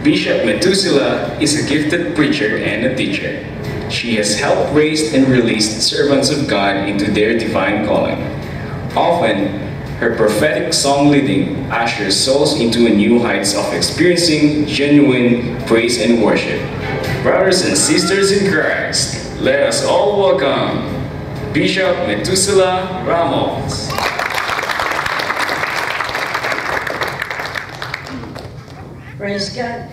Bishop Methuselah is a gifted preacher and a teacher. She has helped raise and release servants of God into their divine calling. Often, her prophetic song leading ushers souls into new heights of experiencing genuine praise and worship. Brothers and sisters in Christ, let us all welcome Bishop Methuselah Ramos. Praise God.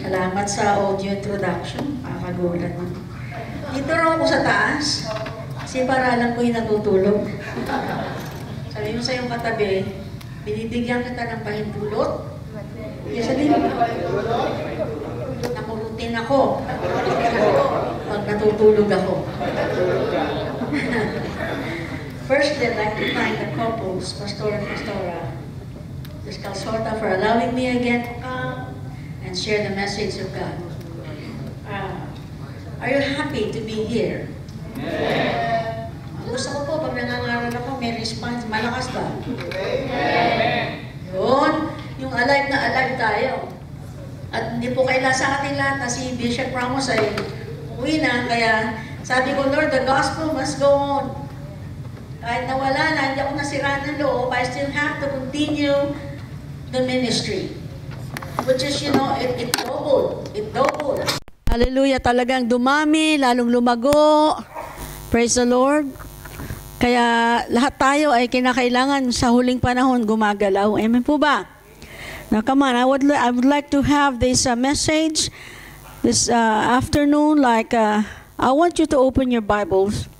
Salamat sa audio introduction. Makakagulat mo. Dito raw ako sa taas. Kasi paralan ko yung natutulog. Sabi mo sa iyong katabi, binibigyan kita ng pahintulot. Kaya sabihin mo, nakurutin ako. Pag natutulog ako. First, I'd like to thank the couples, Pastor and Pastora, Ms. Calzota, for allowing me again to come and share the message of God. Are you happy to be here? Yeah. Gusto ko po, pag nangangaral ako, may response. Malakas ba? Amen. Yun. Yung alive na alive tayo. At hindi po kaila sa ating lahat na si Bishop Ramos ay uwi na. Kaya sabi ko, Lord, the gospel must go on. Kahit nawala na, hindi ako nasira ng loob, I still have to continue the ministry. Which is, you know, it doubled. It doubled. Hallelujah, talagang dumami, lalong lumago. Praise the Lord. Kaya lahat tayo ay kinakailangan sa huling panahon gumagalaw. Amen po ba? Now come on, I would like to have this message this afternoon. Like, I want you to open your Bibles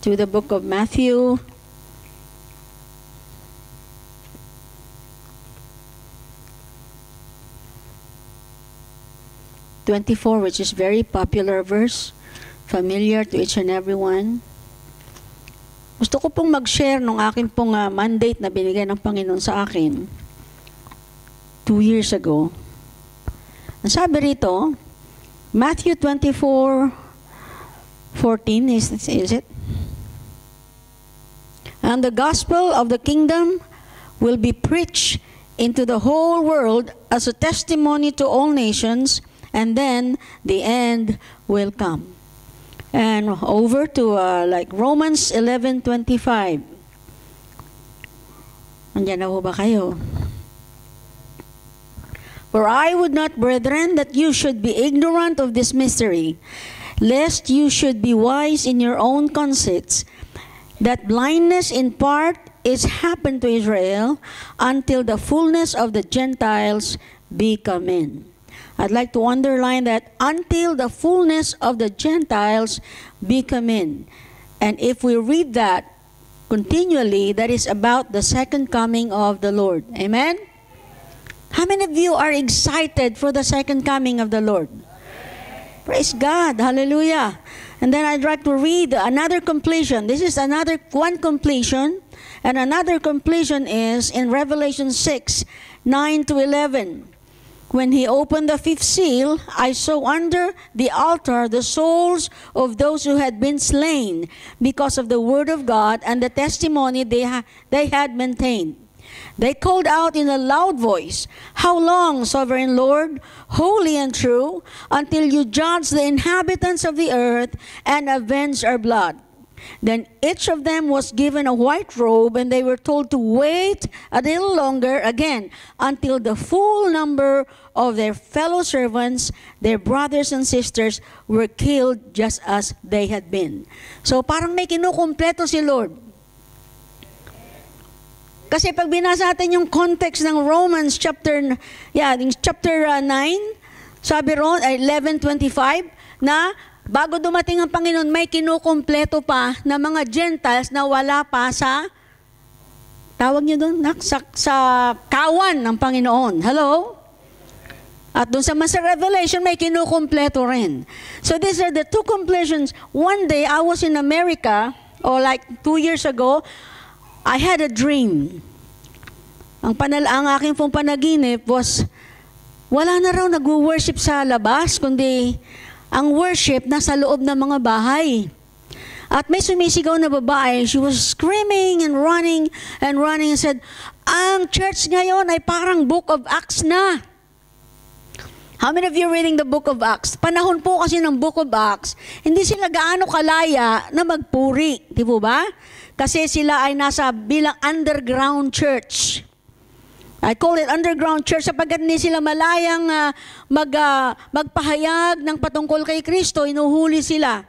to the book of Matthew. Which is very popular verse, familiar to each and every one. Gusto ko pong mag-share nung aking pong mandate na binigay ng Panginoon sa akin 2 years ago. Ang sabi rito, Matthew 24:14 is it? And the gospel of the kingdom will be preached into the whole world as a testimony to all nations, and then the end will come. And over to like Romans 11:25. Andiyan na ho ba kayo? For I would not, brethren, that you should be ignorant of this mystery, lest you should be wise in your own conceits, that blindness in part is happened to Israel until the fullness of the Gentiles be come in. I'd like to underline that until the fullness of the Gentiles be come in. And if we read that continually, that is about the second coming of the Lord. Amen? How many of you are excited for the second coming of the Lord? Praise God. Hallelujah. And then I'd like to read another completion. This is another one completion. And another completion is in Revelation 6:9-11. When he opened the fifth seal, I saw under the altar the souls of those who had been slain because of the word of God and the testimony they had maintained. They called out in a loud voice, "How long, sovereign Lord, holy and true, until you judge the inhabitants of the earth and avenge our blood?" Then each of them was given a white robe, and they were told to wait a little longer again until the full number of their fellow servants, their brothers and sisters, were killed just as they had been. So parang may kinukumpleto si Lord. Kasi pag binasa natin yung context ng Romans chapter 9, sabi ron, 11:25, na bago dumating ang Panginoon, may kinukumpleto pa na mga Gentiles na wala pa sa, tawag niyo doon, sa kawan ng Panginoon. Hello? At doon sa Revelation, may kinukumpleto rin. So these are the two completions. One day, I was in America, or like 2 years ago, I had a dream. Ang aking pong panaginip was, wala na raw nag-worship sa labas, kundi ang worship nasa loob ng mga bahay. At may sumisigaw na babae. She was screaming and running and said, ang church ngayon ay parang Book of Acts na. How many of you are reading the Book of Acts? Panahon po kasi ng Book of Acts, hindi sila gaano kalaya na magpuri. Di po ba? Kasi sila ay nasa bilang underground church. I call it underground church sapagkat hindi sila malayang magpahayag ng patungkol kay Kristo, inuhuli sila.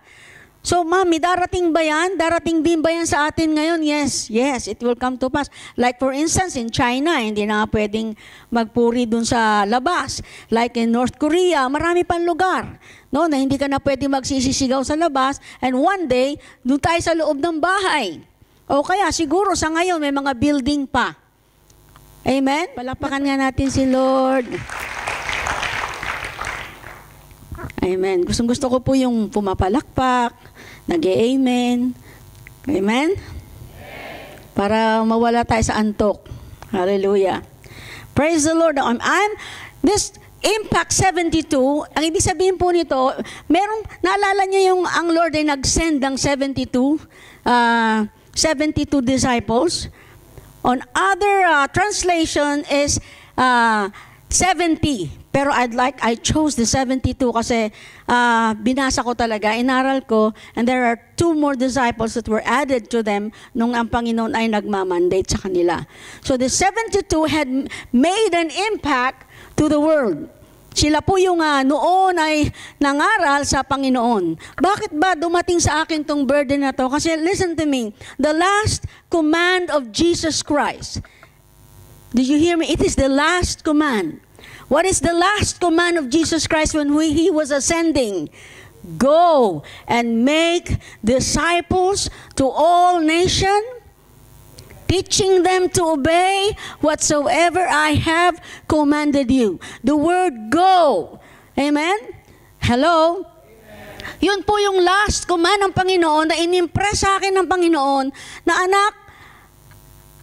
So, mami, darating ba yan? Darating din ba yan sa atin ngayon? Yes, it will come to pass. Like for instance, in China, hindi na pwedeng magpuri dun sa labas. Like in North Korea, marami pang lugar, no, na hindi ka na pwedeng magsisisigaw sa labas. And one day, dun tayo sa loob ng bahay. O kaya, siguro sa ngayon, may mga building pa. Amen? Palapakan nga natin si Lord. Amen. Gusto ko po yung pumapalakpak, nag-amen. Amen? Para mawala tayo sa antok. Hallelujah. Praise the Lord. This Impact 72, ang ibig sabihin po nito, naalala niyo yung ang Lord ay nag-send ng 72 disciples. On other translation is 70. Pero I chose the 72 kasi binasa ko talaga, inaral ko, and there are 2 more disciples that were added to them nung ang Panginoon ay nagmamandate sa kanila. So the 72 had made an impact to the world. Sila po yung noon ay nangaral sa Panginoon. Bakit ba dumating sa akin tong burden na to? Kasi listen to me, the last command of Jesus Christ. Did you hear me? It is the last command. What is the last command of Jesus Christ when He was ascending? Go and make disciples to all nations, teaching them to obey whatsoever I have commanded you. The word go. Amen? Hello? Amen. Yun po yung last command ng Panginoon na inimpress sa akin ng Panginoon na anak,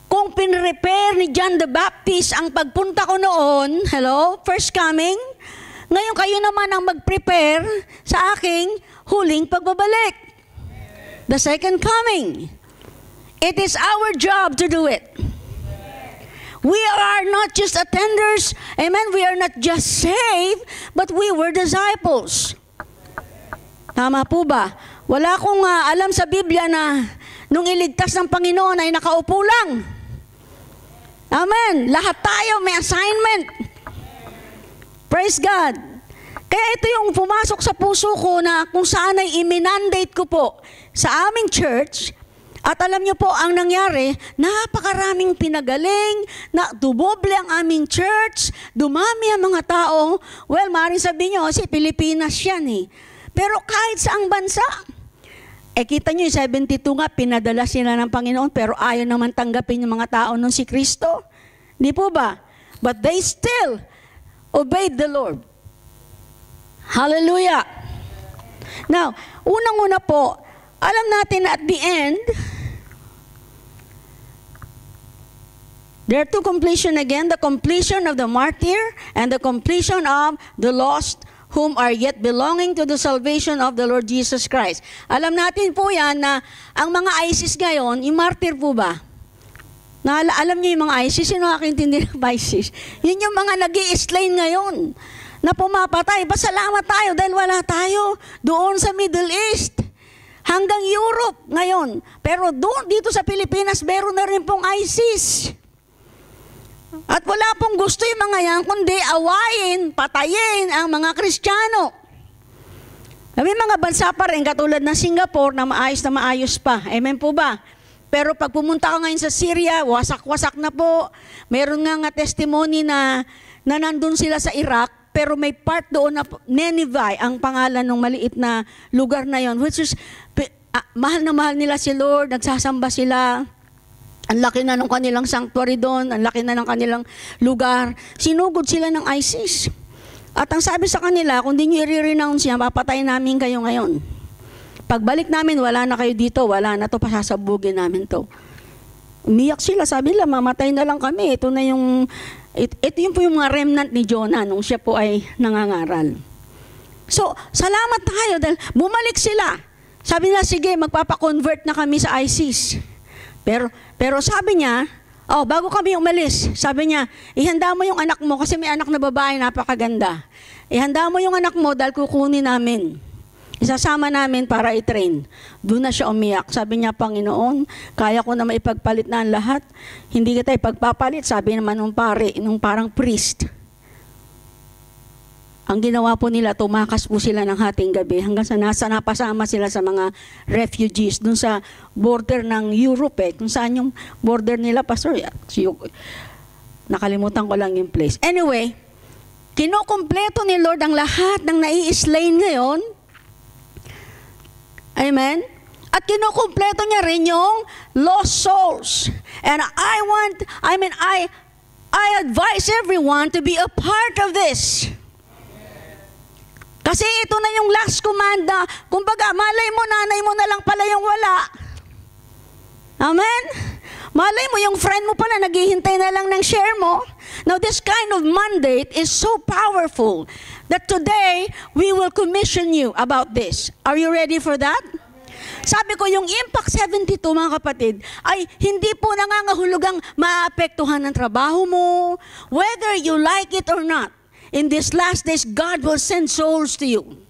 kung pinrepare ni John the Baptist ang pagpunta ko noon, first coming, ngayon kayo naman ang mag-prepare sa aking huling pagbabalik. The second coming. It is our job to do it. We are not just attenders, amen, we are not just saved, but we were disciples. Tama po ba? Wala akong alam sa Biblia na nung iligtas ng Panginoon ay nakaupo lang. Amen. Lahat tayo may assignment. Praise God. Kaya ito yung pumasok sa puso ko na kung saan ay iminandate ko po sa aming church. At alam nyo po, ang nangyari, napakaraming pinagaling, na dumoble ang aming church, dumami ang mga tao. Well, maaaring sabihin nyo, kasi Pilipinas yan eh. Pero kahit saang bansa, kita nyo yung 72 nga, pinadala sila ng Panginoon, pero ayaw naman tanggapin yung mga tao nun si Kristo. Di po ba? But they still obeyed the Lord. Hallelujah. Now, unang-una po, alam natin na at the end, there are 2 completion again, the completion of the martyr and the completion of the lost whom are yet belonging to the salvation of the Lord Jesus Christ. Alam natin po yan na ang mga ISIS ngayon, yung martyr po ba? Alam niyo yung mga ISIS, sino nakintindi ng ISIS? Yun yung mga nag-i-slay ngayon na pumapatay. Pasalamat tayo dahil wala tayo doon sa Middle East. Hanggang Europe ngayon. Pero doon, dito sa Pilipinas, meron na rin pong ISIS. At wala pong gusto yung mga yan, kundi awayin, patayin ang mga Kristiyano. May mga bansa pa rin, katulad ng Singapore, na maayos pa. Amen po ba? Pero pag pumunta ka ngayon sa Syria, wasak-wasak na po. Meron nga testimony na nandun sila sa Iraq, pero may part doon na Nineveh, ang pangalan ng maliit na lugar na yon, which is, mahal na mahal nila si Lord, nagsasamba sila. Ang laki na ng kanilang sanctuary doon, ang laki na ng kanilang lugar. Sinugod sila ng ISIS. At ang sabi sa kanila, kung di nyo i-renounce yan, papatayin namin kayo ngayon. Pagbalik namin, wala na kayo dito, wala na to, pasasabugin namin to. Umiyak sila, sabi nila, mamatay na lang kami. Ito yung po yung mga remnant ni Jonah nung siya po ay nangangaral. So, salamat tayo dahil bumalik sila Sabi niya, sige, magpapakonvert na kami sa ISIS. Pero sabi niya, bago kami umalis, sabi niya, ihanda mo yung anak mo kasi may anak na babae, napakaganda. Ihanda mo yung anak mo dahil kukunin namin. Isasama namin para i-train. Doon na siya umiyak. Sabi niya, Panginoon, kaya ko na maipagpalit na ang lahat. Hindi kita ipagpapalit, sabi naman nung pare, nung parang priest. Ang ginawa po nila, tumakas po sila ng hating gabi hanggang sa napasama sila sa mga refugees dun sa border ng Europe kung saan yung border nila, Pastor. Nakalimutan ko lang yung place. Anyway, kinukumpleto ni Lord ang lahat ng nai-slain ngayon. Amen? At kinukumpleto niya rin yung lost souls. And I advise everyone to be a part of this. Kasi ito na yung last commanda. Kumbaga, malay mo, nanay mo na lang pala yung wala. Amen? Malay mo, yung friend mo pala, naghihintay na lang ng share mo. Now, this kind of mandate is so powerful that today, we will commission you about this. Are you ready for that? Sabi ko, yung Impact 72, mga kapatid, ay hindi po nangangahulugang maapektuhan ng trabaho mo, whether you like it or not. In these last days, God will send souls to you.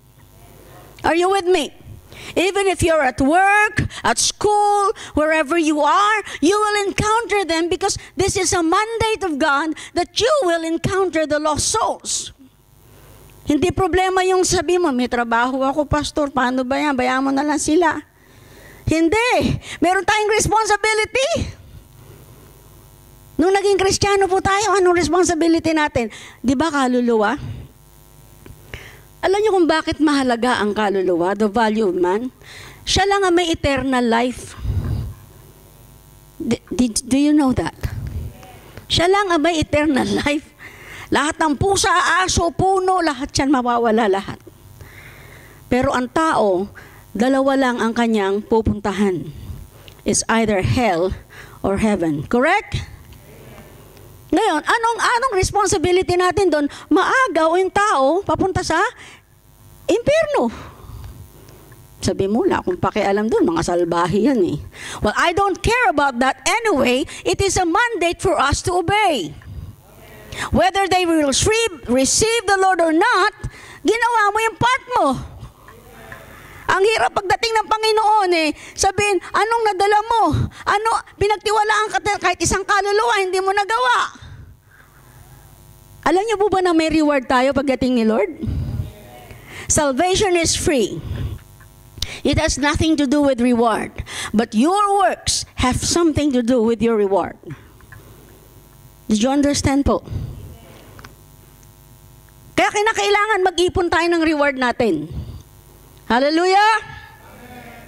Are you with me? Even if you're at work, at school, wherever you are, you will encounter them because this is a mandate of God that you will encounter the lost souls. Hindi problema yung sabi mo, may trabaho ako, pastor, paano ba yan? Bayaan mo na lang sila. Hindi. Meron tayong responsibility. Nung naging Kristiyano po tayo, anong responsibility natin? Di ba kaluluwa? Alam niyo kung bakit mahalaga ang kaluluwa, the value of man? Siya lang ang may eternal life. Do you know that? Siya lang ang may eternal life. Lahat ng pusa, aso, puno, lahat yan mawawala lahat. Pero ang tao, dalawa lang ang kanyang pupuntahan. It's either hell or heaven. Correct? Ngayon, anong responsibility natin doon? Maagaw yung tao papunta sa impyerno. Sabi mo, wala akong pakialam doon, mga salbahe yan eh. Well, I don't care about that anyway. It is a mandate for us to obey. Whether they will receive the Lord or not, ginawa mo yung part mo. Ang hirap pagdating ng Panginoon sabihin, anong nadala mo? Pinagtiwalaan ka kahit isang kaluluwa, hindi mo nagawa. Alam niyo po ba na may reward tayo pagdating ni Lord? Salvation is free. It has nothing to do with reward. But your works have something to do with your reward. Did you understand po? Kaya kinakailangan mag-ipon tayo ng reward natin. Hallelujah! Amen.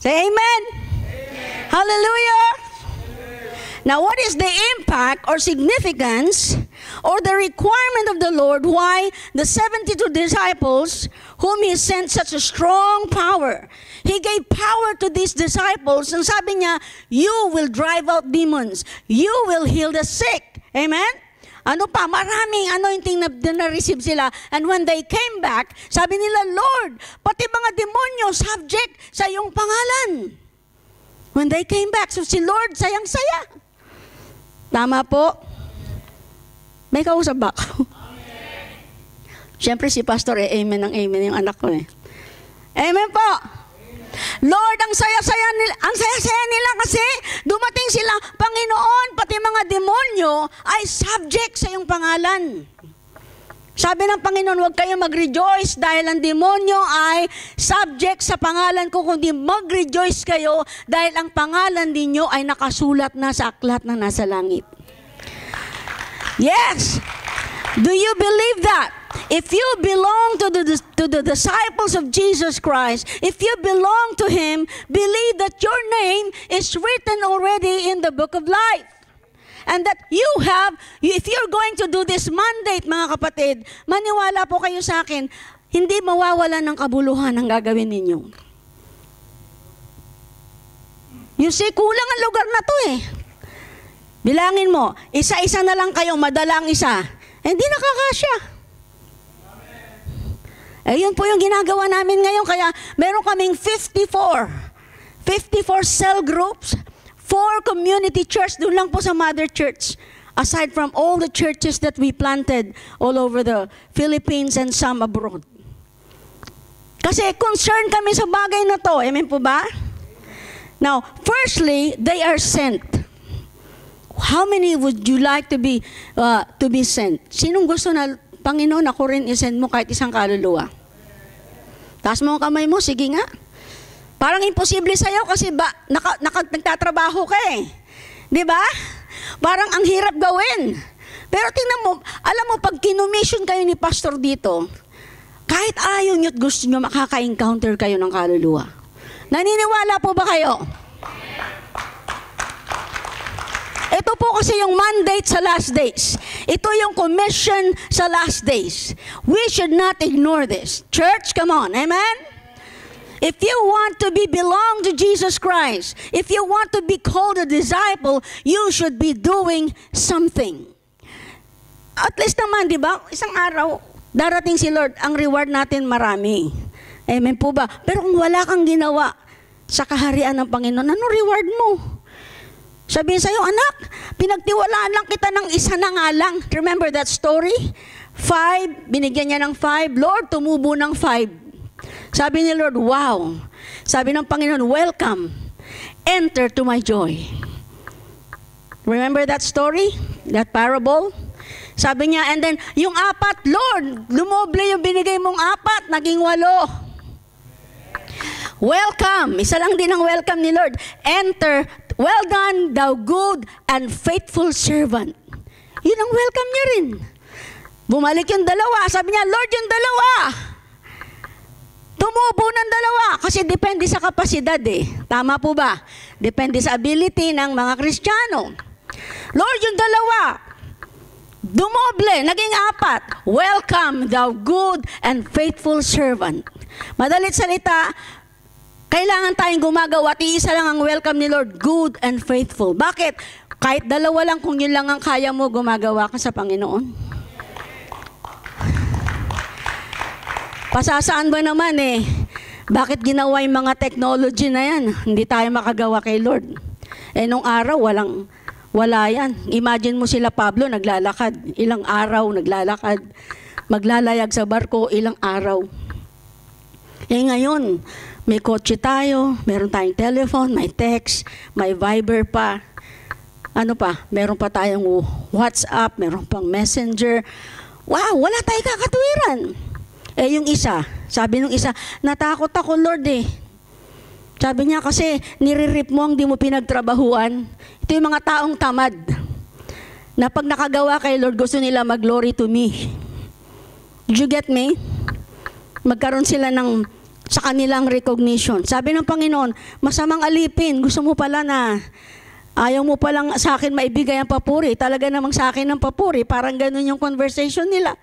Say amen. Amen. Hallelujah! Amen. Now, what is the impact or significance or the requirement of the Lord why the 72 disciples whom He sent such a strong power? He gave power to these disciples and sabi niya, you will drive out demons. You will heal the sick. Amen? Ano pa, maraming anointing na receive sila. And when they came back, sabi nila, Lord, pati mga demonyo subject sa iyong pangalan. When they came back, so si Lord, sayang-saya. Tama po? May kausap ba ako? Siyempre si Pastor, amen ng amen yung anak ko Amen po. Lord, ang saya-saya nila kasi dumating sila, Panginoon, pati mga demonyo ay subject sa iyong pangalan. Sabi ng Panginoon, huwag kayo mag-rejoice dahil ang demonyo ay subject sa pangalan ko, kundi mag-rejoice kayo dahil ang pangalan ninyo ay nakasulat na sa aklat na nasa langit. Yes! Do you believe that? If you belong to the disciples of Jesus Christ, if you belong to Him, believe that your name is written already in the book of life. And that if you're going to do this mandate, mga kapatid, maniwala po kayo sa akin, hindi mawawala ng kabuluhan ang gagawin ninyo. You see, kulang ang lugar na to Bilangin mo, isa-isa na lang kayo, madala ang isa. Hindi nakakasya. Eh, yun po yung ginagawa namin ngayon. Kaya meron kaming 54 cell groups, 4 community church, doon lang po sa mother church. Aside from all the churches that we planted all over the Philippines and some abroad. Kasi concerned kami sa bagay na to. Amen po ba? Now, firstly, they are sent. How many would you like to be sent? Sinong gusto na, Panginoon, ako rin isend mo kahit isang kaluluwa? Taas mo ang kamay mo, sige nga. Parang imposible sa'yo kasi nagtatrabaho ka eh. Di ba? Parang ang hirap gawin. Pero tingnan mo, alam mo, pag kinumission kayo ni pastor dito, kahit ayaw nyo at gusto nyo, makaka-encounter kayo ng kaluluwa. Naniniwala po ba kayo? Ito po kasi yung mandate sa last days. Ito yung commission sa last days. We should not ignore this. Church, come on. Amen? If you want to belong to Jesus Christ, if you want to be called a disciple, you should be doing something. At least naman, di ba? Isang araw, darating si Lord, ang reward natin marami. Amen po ba? Pero kung wala kang ginawa sa kaharian ng Panginoon, anong reward mo? Sabihin sa'yo, anak, pinagtiwalaan lang kita ng isa na nga lang. Remember that story? 5, binigyan niya ng 5. Lord, tumubo ng 5. Sabi ni Lord, wow. Sabi ng Panginoon, welcome. Enter to my joy. Remember that story? That parable? Sabi niya, and then, yung 4, Lord, lumoble yung binigay mong 4, naging 8. Welcome. Isa lang din ang welcome ni Lord. Enter. Well done, thou good and faithful servant. Yun ang welcome niya rin. Bumalik yung 2. Sabi niya, Lord, yung 2. Tumubo ng 2. Kasi depende sa kapasidad eh. Tama po ba? Depende sa ability ng mga Kristiyano. Lord, yung 2. Dumoble, naging 4. Welcome, thou good and faithful servant. Madalit salita, kailangan tayong gumagawa at iisa lang ang welcome ni Lord, good and faithful. Bakit? Kahit 2 lang, kung yun lang ang kaya mo, gumagawa ka sa Panginoon. Pasasaan ba naman eh? Bakit ginawa yung mga technology na yan? Hindi tayo makagawa kay Lord. Eh nung araw, wala yan. Imagine mo sila Pablo, naglalakad. Ilang araw, naglalakad. Maglalayag sa barko, ilang araw. Eh ngayon, may kotse tayo, meron tayong telephone, may text, may Viber pa. Ano pa? Meron pa tayong WhatsApp, meron pang Messenger. Wow, wala tayong kakatwiran. Eh yung isa, sabi nung isa, natakot ako Lord eh. Sabi niya kasi, nire-rip mo ang di mo pinagtrabahuan. Ito yung mga taong tamad. Na pag nakagawa kay Lord, gusto nila mag-glory to me. Did you get me? Magkaroon sila sa kanilang recognition. Sabi ng Panginoon, masamang alipin. Gusto mo pala na ayaw mo palang sa akin maibigay ang papuri. Talaga namang sa akin ang papuri. Parang ganun yung conversation nila.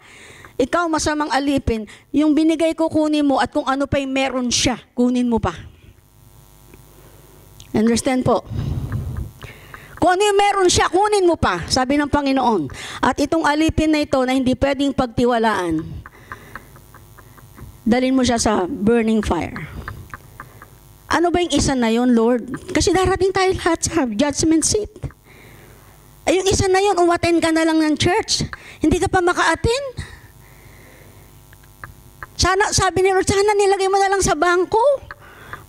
Ikaw masamang alipin. Yung binigay ko, kunin mo. At kung ano pa yung meron siya, kunin mo pa. Understand po? Kung ano yung meron siya, kunin mo pa. Sabi ng Panginoon. At itong alipin na ito na hindi pwedeng pagtiwalaan, dalhin mo siya sa burning fire. Ano ba yung isa na yon, Lord? Kasi darating tayo lahat sa judgment seat. Ay, yung isa na yon, umattend ka na lang ng church. Hindi ka pa maka-attend. Sabi ni Lord, sana nilagay mo na lang sa bangko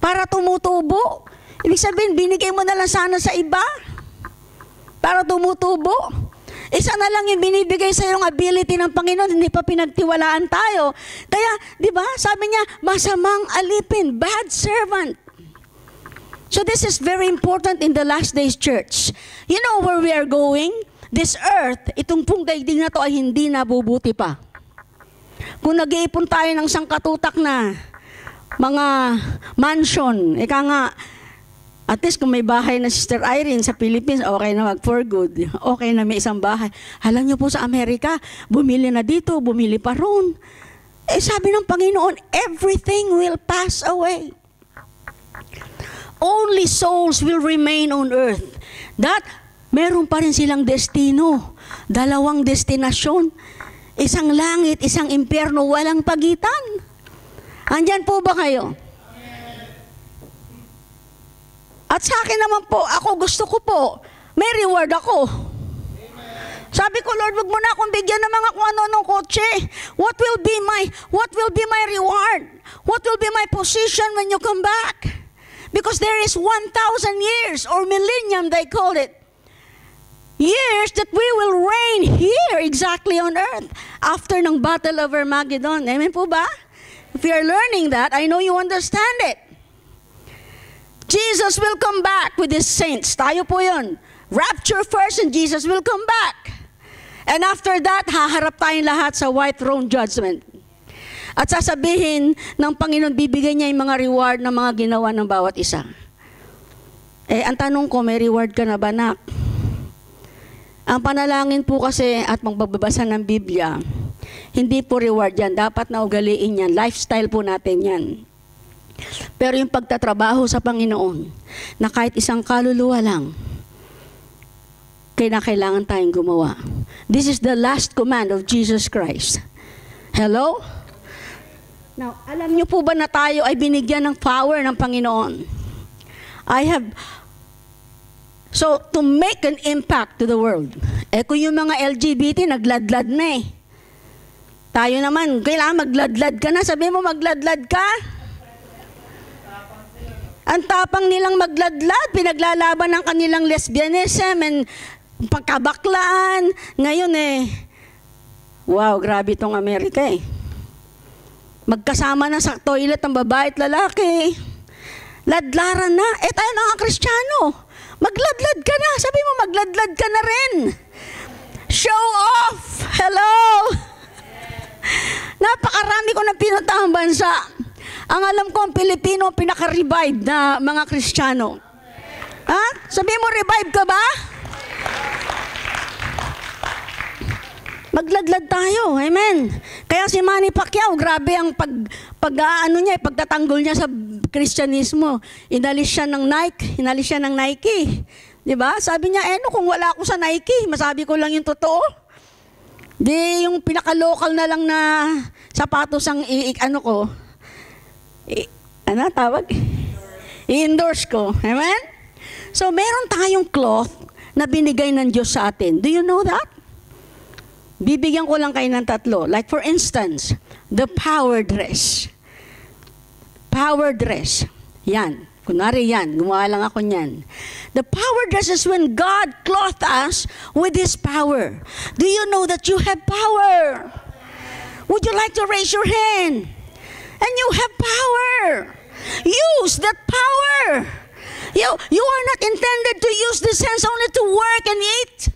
para tumutubo. Ibig sabihin, binigay mo na lang sana sa iba para tumutubo. Isa na lang yung binibigay sa yung ability ng Panginoon, hindi pa pinagtiwalaan tayo. Kaya, di ba, sabi niya, masamang alipin, bad servant. So this is very important in the last days church. You know where we are going? This earth, itong pong daigdig na to ay hindi nabubuti pa. Kung nag-iipon tayo ng sangkatutak na mga mansion, ika nga, at least kung may bahay na Sister Irene sa Philippines, okay na for good. Okay na may isang bahay. Alam niyo po sa Amerika, bumili na dito, bumili pa roon. Eh sabi ng Panginoon, everything will pass away. Only souls will remain on earth. That, meron pa rin silang destino. 2 destinasyon. Isang langit, isang impyerno, walang pagitan. Andyan po ba kayo? At sa akin naman po, ako gusto ko po, may reward ako. Sabi ko, Lord, wag mo na akong bigyan ng mga kung ano-anong kotse. What will be my reward? What will be my position when you come back? Because there is 1,000 years, or millennium they call it. Years that we will reign here exactly on earth after ng Battle of Armageddon. Amen po ba? If you are learning that, I know you understand it. Jesus will come back with His saints. Tayo po yun. Rapture first and Jesus will come back. And after that, haharap tayong lahat sa white throne judgment. At sasabihin ng Panginoon, bibigyan niya yung mga reward ng mga ginawa ng bawat isa. Ang tanong ko, may reward ka na ba, nak? Ang panalangin po kasi at magbabasa ng Biblia, hindi po reward yan. Dapat na ugaliin yan. Lifestyle po natin yan. Pero yung pagtatrabaho sa Panginoon, na kahit isang kaluluwa lang, kailangan tayong gumawa. This is the last command of Jesus Christ. Hello? Now, alam niyo po ba na tayo ay binigyan ng power ng Panginoon? So, to make an impact to the world. Kung yung mga LGBT, nagladlad na eh. Tayo naman, kailangan magladlad ka na. Sabi mo, magladlad ka? Ang tapang nilang magladlad, pinaglalaban ng kanilang lesbianism and pagkabaklaan. Ngayon wow, grabe itong Amerika eh. Magkasama na sa toilet ang babae at lalaki. Ladlaran na. Tayo na nga Kristiyano. Magladlad ka na. Sabi mo, magladlad ka na rin. Show off. Hello. Napakarami ko na pinuntahang bansa. Ang alam ko, ang Pilipino, pinaka-revive na mga Kristiyano. Ha? Sabi mo, revive ka ba? Magladlad tayo. Amen. Kaya si Manny Pacquiao, grabe ang pagtatanggol niya sa Kristyanismo. Inalis siya ng Nike. Diba? Sabi niya, kung wala ako sa Nike, masabi ko lang yung totoo. Di yung pinaka-local na lang na sapatos ang i-endorse ko. Amen? So, meron tayong cloth na binigay ng Diyos sa atin. Do you know that? Bibigyan ko lang kayo ng tatlo. Like for instance, the power dress. Power dress. Yan. Kunwari yan. Gumawa lang ako niyan. The power dress is when God clothed us with His power. Do you know that you have power? Would you like to raise your hand? And you have power. Use that power. You are not intended to use this hands only to work and eat.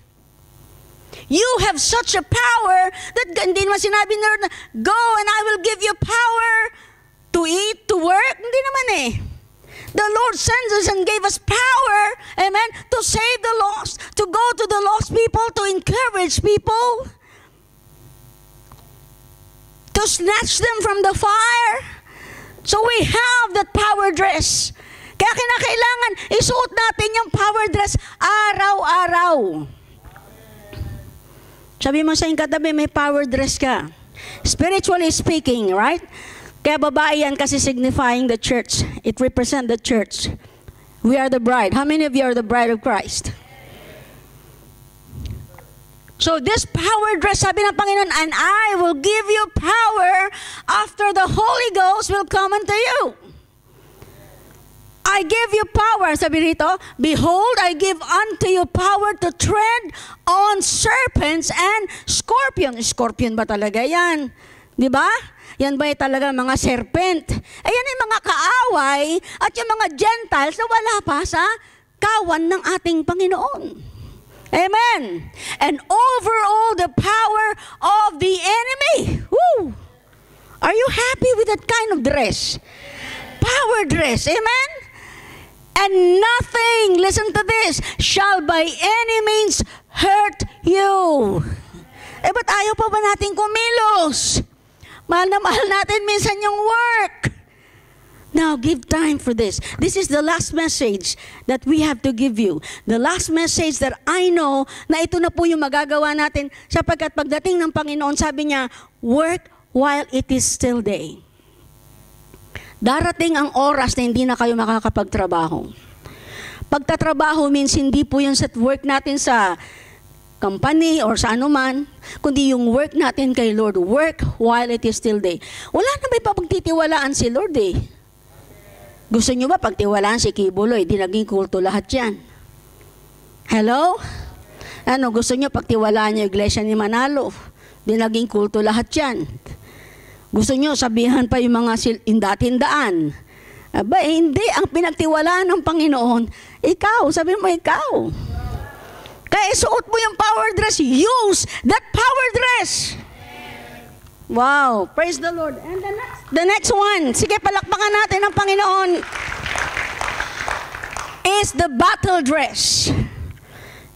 You have such a power that hindi naman sinabi na, go and I will give you power to eat, to work. Hindi naman eh. The Lord sends us and gave us power, amen, to save the lost, to go to the lost people, to encourage people, to snatch them from the fire. So we have that power dress. Kaya kinakailangan isuot natin yung power dress araw-araw. Sabi mo sa iyong katabi, may power dress ka. Spiritually speaking, right? Kaya babae yan kasi signifying the church. It represents the church. We are the bride. How many of you are the bride of Christ? So this power dress, sabi ng Panginoon, and I will give you power after the Holy Ghost will come unto you. I give you power. Sabi rito, behold, I give unto you power to tread on serpents and scorpion. Scorpion ba talaga yan? Di ba? Yan ba talaga mga serpent? Ayan yung mga kaaway at yung mga Gentiles na wala pa sa kawan ng ating Panginoon. Amen. And over all the power of the enemy. Woo! Are you happy with that kind of dress? Power dress. Amen? And nothing, listen to this, shall by any means hurt you. Ba't ayaw pa ba natin kumilos? Mahal na mahal natin minsan yung work. Now, give time for this. This is the last message that we have to give you. The last message that I know na ito na po yung magagawa natin sapagkat pagdating ng Panginoon, sabi niya, work while it is still day. Darating ang oras na hindi na kayo makakapagtrabaho. Pagtatrabaho means hindi po yun sa work natin sa company or sa anuman, kundi yung work natin kay Lord. Work while it is still day. Wala na ba pagtitiwalaan si Lord eh? Gusto nyo ba pagtiwalaan si Kibuloy? Di naging kulto lahat yan. Hello? Ano, gusto nyo pagtiwalaan nyo yung iglesia ni Manalo? Di naging kulto lahat yan. Gusto nyo sabihan pa yung mga indatindaan? Aba, hindi. Ang pinagtiwalaan ng Panginoon, ikaw. Sabi mo, ikaw. Kaya isuot mo yung power dress. Use that power dress. Wow. Praise the Lord. And the next one. Sige, palakpakan natin ang Panginoon. Is the battle dress.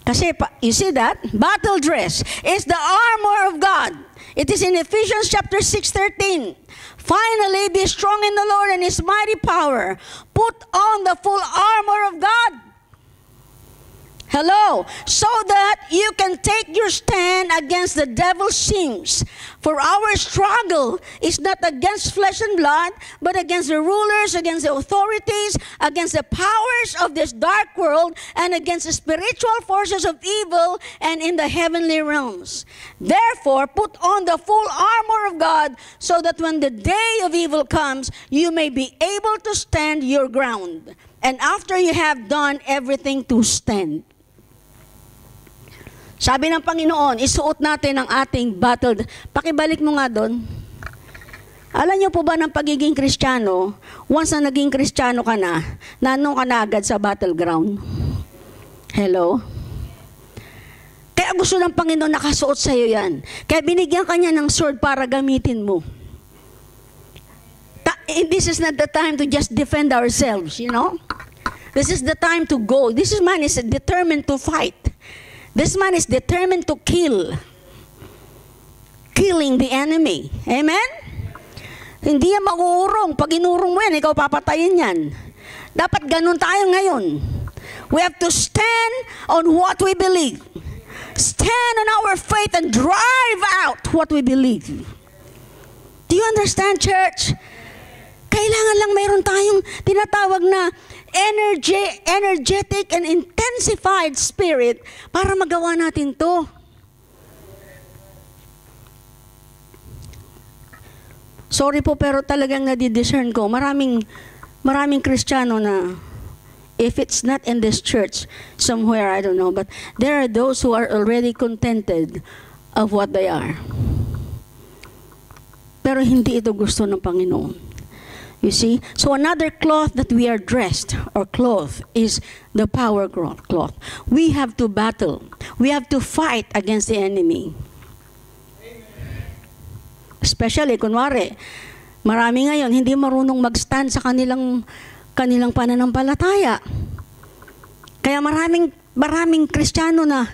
Kasi, you see that? Battle dress is the armor of God. It is in Ephesians chapter 6:13. Finally, be strong in the Lord and His mighty power. Put on the full armor of God. Hello. So that you can take your stand against the devil's schemes. For our struggle is not against flesh and blood, but against the rulers, against the authorities, against the powers of this dark world, and against the spiritual forces of evil and in the heavenly realms. Therefore, put on the full armor of God, so that when the day of evil comes, you may be able to stand your ground. And after you have done everything, to stand. Sabi ng Panginoon, isuot natin ang ating battle. Pakibalik mo nga doon. Alam niyo po ba ng pagiging Kristiyano, once na naging Kristiyano ka na, nanong ka na agad sa battleground? Hello? Kaya gusto ng Panginoon nakasuot sa iyo yan. Kaya binigyan ka niya ng sword para gamitin mo. This is not the time to just defend ourselves, you know? This is the time to go. This man is determined to fight. This man is determined to kill. Killing the enemy. Amen? Hindi yan mag-uurong. Pag inurong mo yan, ikaw papatayin yan. Dapat ganun tayo ngayon. We have to stand on what we believe. Stand on our faith and drive out what we believe. Do you understand, church? Kailangan lang mayroon tayong tinatawag na energetic and intensified spirit para magawa natin to. Sorry po, pero talagang nadidiscern ko. Maraming Kristiyano na, if it's not in this church, somewhere, I don't know, but there are those who are already contented of what they are. Pero hindi ito gusto ng Panginoon. You see? So another cloth that we are dressed or cloth is the power cloth. We have to battle. We have to fight against the enemy. Especially, kunwari, marami ngayon hindi marunong mag-stand sa kanilang pananampalataya. Kaya maraming Kristiyano na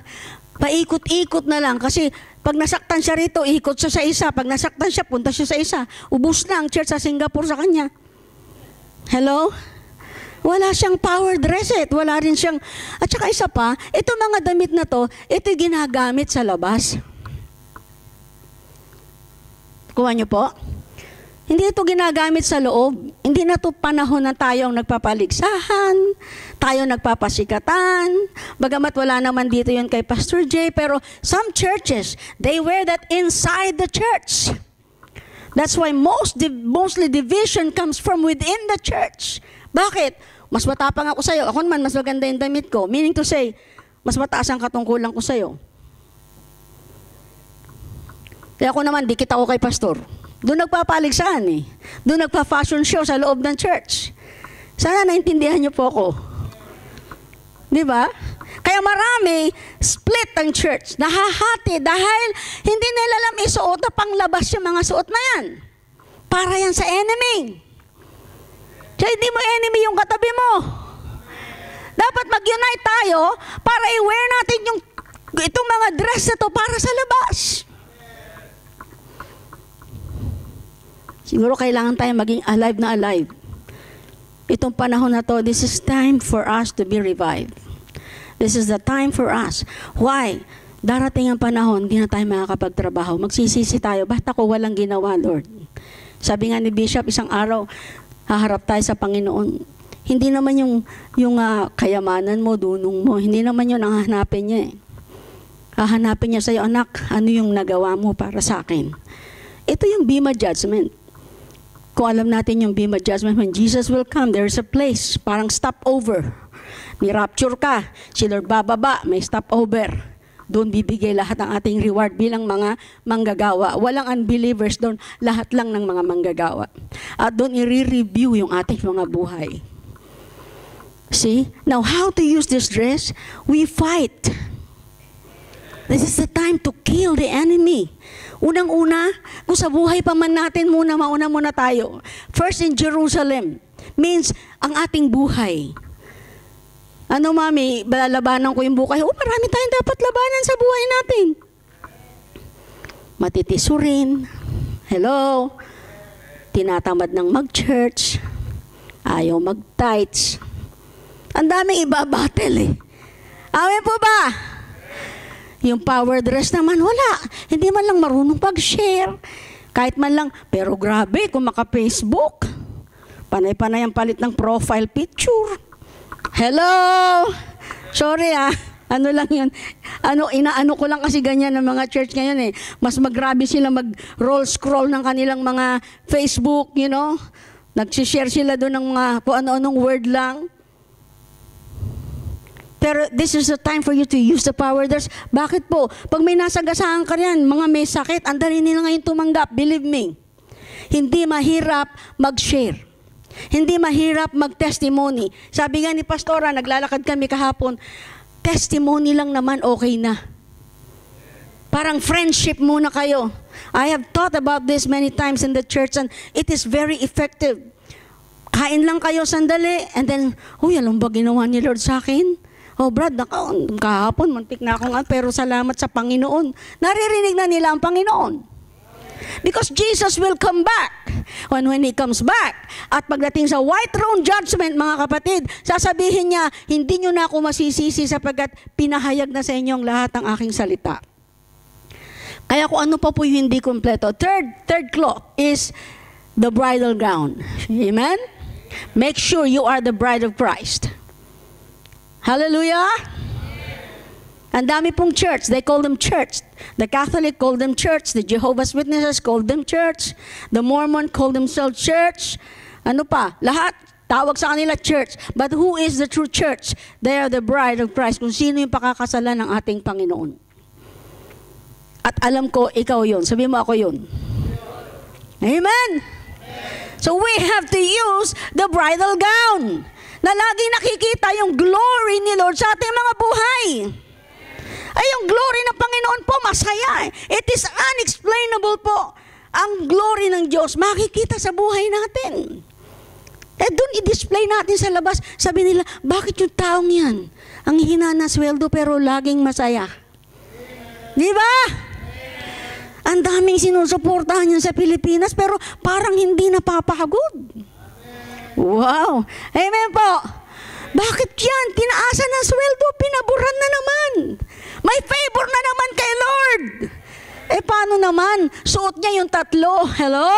paikot-ikot na lang kasi pag nasaktan siya rito, ikot siya sa isa. Pag nasaktan siya, punta siya sa isa. Ubus na ang church sa Singapore sa kanya. Hello? Wala siyang power dress it. Wala rin siyang... At saka isa pa, ito mga damit na to, ito ginagamit sa labas. Kuha niyo po? Hindi ito ginagamit sa loob. Hindi na ito panahon na tayong nagpapaligsahan, tayo nagpapasikatan. Bagamat wala naman dito yun kay Pastor Jay, pero some churches, they wear that inside the church. That's why mostly division comes from within the church. Bakit? Mas matapang ako sa'yo. Ako naman, mas maganda yung damit ko. Meaning to say, mas mataas ang katungkulan ko sa'yo. Kaya ako naman, dikit ako kay Pastor. Doon nagpapaligsahan eh. Doon nagpa-fashion show sa loob ng church. Sana naintindihan niyo po ako. Di ba? Kaya marami, split ang church. Nahahati dahil hindi nila alam isuot na panglabas yung mga suot na yan. Para yan sa enemy. Kaya hindi mo enemy yung katabi mo. Dapat mag-unite tayo para i-wear natin itong mga dress na to para sa labas. Siguro kailangan tayo maging alive na alive. Itong panahon na to, this is time for us to be revived. This is the time for us. Why? Darating ang panahon, hindi na tayo makakapagtrabaho. Magsisisi tayo, ba't ako walang ginawa, Lord? Sabi nga ni Bishop, isang araw, haharap tayo sa Panginoon. Hindi naman yung kayamanan mo, dunong mo, hindi naman yun ang hahanapin niya eh. Hahanapin niya sa'yo, anak, ano yung nagawa mo para sa akin? Ito yung Bema Judgment. Kung alam natin yung Bema Judgment, when Jesus will come, there's a place, parang stopover. Ni-rapture ka, si Lord bababa, may stopover. Doon bibigay lahat ng ating reward bilang mga manggagawa. Walang unbelievers doon, lahat lang ng mga manggagawa. At doon i-review yung ating mga buhay. See? Now, how to use this dress? We fight. This is the time to kill the enemy. Unang-una, kung sa buhay pa man natin mauna muna tayo. First in Jerusalem means ang ating buhay. Ano mami, lalabanan ko yung buhay. Marami tayong dapat labanan sa buhay natin. Matitisurin. Hello? Tinatamad ng mag-church. Ayaw mag-tithes. Ang daming iba-battle eh. Amen po ba? Yung power dress naman, wala. Hindi man lang marunong pag-share. Kahit man lang, pero grabe, kung maka-Facebook, panay-panay ang palit ng profile picture. Hello? Sorry ano lang yun. Inaano ko lang kasi ganyan ng mga church ngayon eh. Mas magrabe sila mag-roll scroll ng kanilang mga Facebook, you know. Nagsishare sila doon ng mga kung ano-anong word lang. Pero this is the time for you to use the power dress. Bakit po? Pag may nasagasaan ka yan, mga may sakit, ang dali nila ngayon tumanggap. Believe me. Hindi mahirap mag-share. Hindi mahirap mag-testimony. Sabi nga ni Pastora, naglalakad kami kahapon, testimony lang naman okay na. Parang friendship muna kayo. I have thought about this many times in the church and it is very effective. Kain lang kayo sandali and then, alam ba ginawa ni Lord sa akin? Oh, Brad, kahapon, muntik na akong pero salamat sa Panginoon. Naririnig na nila ang Panginoon. Because Jesus will come back. When He comes back, at pagdating sa white throne judgment, mga kapatid, sasabihin niya, hindi nyo na ako masisisi sapagkat pinahayag na sa inyong lahat ang aking salita. Kaya kung ano pa po yung hindi kompleto. Third cloth is the bridal gown. Amen? Make sure you are the bride of Christ. Hallelujah! Ang dami pong church. They call them church. The Catholic call them church. The Jehovah's Witnesses call them church. The Mormon call themselves church. Ano pa? Lahat. Tawag sa kanila church. But who is the true church? They are the bride of Christ. Kung sino yung pakakasalan ng ating Panginoon. At alam ko, ikaw yun. Sabi mo ako yun. Amen? So we have to use the bridal gown. Na lagi nakikita yung glory ni Lord sa ating mga buhay. Ay, yung glory ng Panginoon po, masaya. It is unexplainable po. Ang glory ng Diyos, makikita sa buhay natin. Doon i-display natin sa labas. Sabi nila, bakit yung taong yan? Ang hina na sweldo pero laging masaya. Di ba? Ang daming sinusuportahan niyan sa Pilipinas pero parang hindi napapagod. Wow! Amen po! Bakit yan? Tinaasan ng sweldo, pinaburan na naman. May favor na naman kay Lord. Paano naman? Suot niya yung 3. Hello?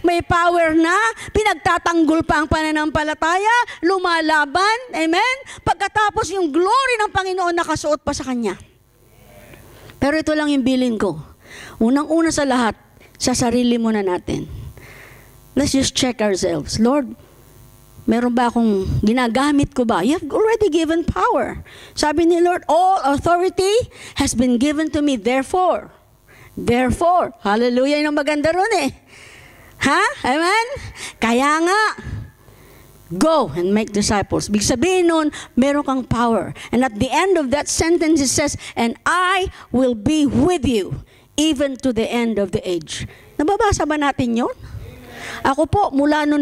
May power na, pinagtatanggol pa ang pananampalataya, lumalaban, amen? Pagkatapos yung glory ng Panginoon nakasuot pa sa kanya. Pero ito lang yung bilin ko. Unang-una sa lahat, sa sarili muna natin. Let's just check ourselves. Lord, meron ba akong ginagamit ko ba? You have already given power. Sabi ni Lord, all authority has been given to me. Therefore, hallelujah, yung maganda ron eh. Ha? Amen? Kaya nga, go and make disciples. Big sabihin nun, meron kang power. And at the end of that sentence, it says, and I will be with you even to the end of the age. Nababasa ba natin yun? Ako po, mula nung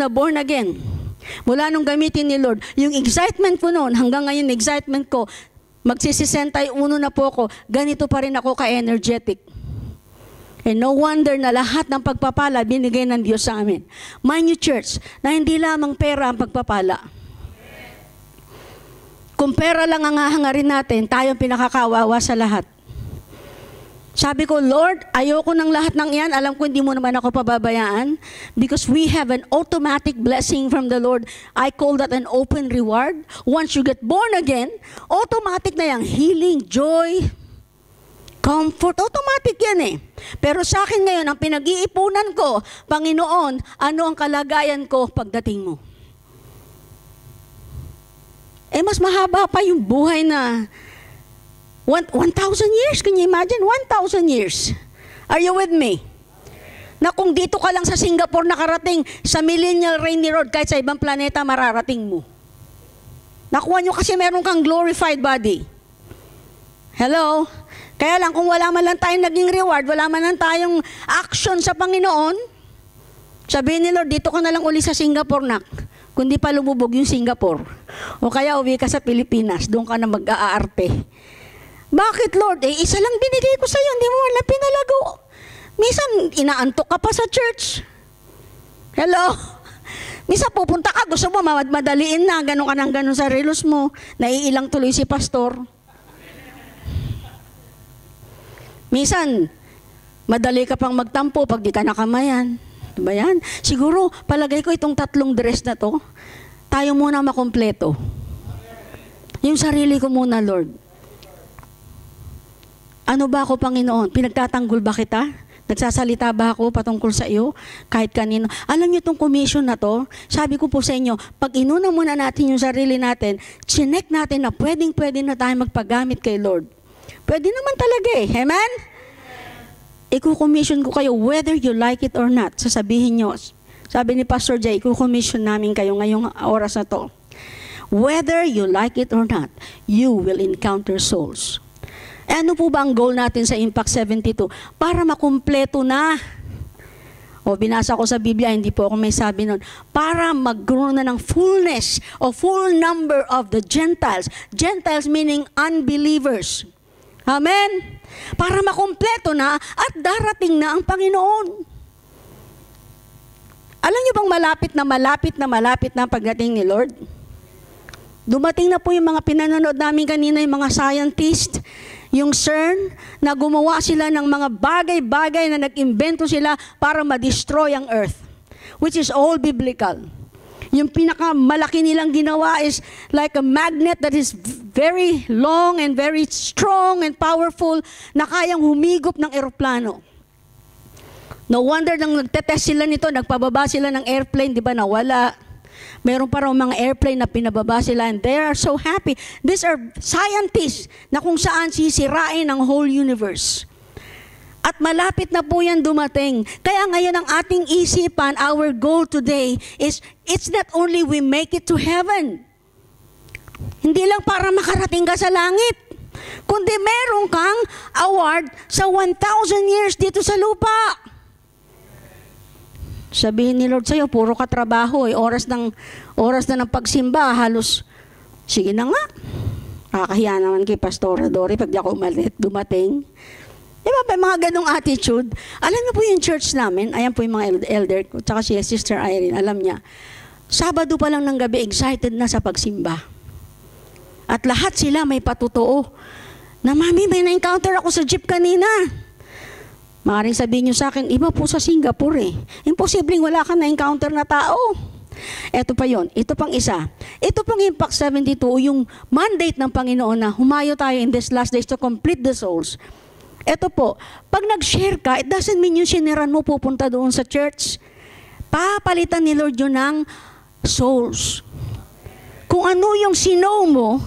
na-born again, mula nung gamitin ni Lord, yung excitement ko noon, hanggang ngayon excitement ko, magsisi-61 na po ako, ganito pa rin ako ka-energetic. And no wonder na lahat ng pagpapala binigay ng Diyos sa amin. Mind you, church, na hindi lamang pera ang pagpapala. Kung pera lang ang hahangarin natin, tayo ang pinakakawawa sa lahat. Sabi ko, Lord, ayoko ng lahat ng yan. Alam ko hindi mo naman ako pababayaan because we have an automatic blessing from the Lord. I call that an open reward. Once you get born again, automatic na yung healing, joy, comfort. Automatic yan eh. Pero sa akin ngayon, ang pinag-iipunan ko, Panginoon, ano ang kalagayan ko pagdating mo? Mas mahaba pa yung buhay na 1,000 years, can you imagine? 1,000 years. Are you with me? Na kung dito ka lang sa Singapore nakarating sa Millennial Rainy Road, kahit sa ibang planeta, mararating mo. Nakuha nyo kasi meron kang glorified body. Hello? Kaya lang, kung wala man lang tayong naging reward, wala man lang tayong action sa Panginoon, sabihin ni Lord, dito ka na lang uli sa Singapore, nak. Kundi pa lumubog yung Singapore. O kaya uwi ka sa Pilipinas, doon ka na mag-aarte. Bakit, Lord? Isa lang binigay ko sa'yo, hindi mo wala pinalago. Minsan, inaantok ka pa sa church. Hello? Minsan, pupunta ka, gusto mo, madaliin na, gano'n ka ng gano'n sa relos mo, naiilang tuloy si pastor. Minsan, madali ka pang magtampo pag di ka nakamayan. Diba yan? Siguro, palagay ko itong 3 dress na to, tayo muna makompleto. Yung sarili ko muna, Lord. Ano ba ako, Panginoon? Pinagtatanggol ba kita? Nagsasalita ba ako patungkol sa iyo? Kahit kanino. Alam niyo itong commission na to, sabi ko po sa inyo, pag inuna muna natin yung sarili natin, chinek natin na pwedeng-pwede na tayo magpagamit kay Lord. Pwede naman talaga eh. Amen? Iko-commission ko kayo whether you like it or not. Sasabihin nyo. Sabi ni Pastor Jay, iko-commission namin kayo ngayong oras na to. Whether you like it or not, you will encounter souls. Ano po ba ang goal natin sa Impact 72? Para makumpleto na. O binasa ko sa Biblia, hindi po ako may sabi nun. Para magkaroon na ng fullness o full number of the Gentiles. Gentiles meaning unbelievers. Amen? Para makumpleto na at darating na ang Panginoon. Alam niyo bang malapit na pagdating ni Lord? Dumating na po yung mga pinanonood namin kanina, yung mga scientist, yung CERN, na gumawa sila ng mga bagay-bagay na nag-imbento sila para ma-destroy ang earth, which is all biblical. Yung pinakamalaki nilang ginawa is like a magnet that is very long and very strong and powerful na kayang humigop ng eroplano. No wonder nang nagtetest sila nito, nagpababa sila ng airplane, di ba nawala? Meron pa raw mga airplane na pinababa sila and they are so happy. These are scientists na kung saan sisirain ang whole universe. At malapit na po yan dumating. Kaya ngayon ang ating isipan, our goal today is it's not only we make it to heaven. Hindi lang para makarating ka sa langit, kundi meron kang award sa 1,000 years dito sa lupa. Sabihin ni Lord sa'yo, puro ka trabaho eh. Oras na ng pagsimba, halos, sige na nga. Kakahiya naman kay Pastora Dory pag di ako dumating. Di ba, mga ganong attitude. Alam niyo po yung church namin, ayan po yung mga elder ko, tsaka si Sister Irene, alam niya. Sabado pa lang ng gabi, excited na sa pagsimba. At lahat sila may patutuo. Na, Mami, may na-encounter ako sa jeep kanina. Maaaring sabihin nyo sa akin, iba po sa Singapore eh. Imposibleng wala ka na-encounter na tao. Ito pa yon. Ito pang isa. Ito pang Impact 72, yung mandate ng Panginoon na humayo tayo in this last days to complete the souls. Ito po, pag nag-share ka, it doesn't mean yung siniran mo pupunta doon sa church. Papalitan ni Lord yun ng souls. Kung ano yung sinow mo,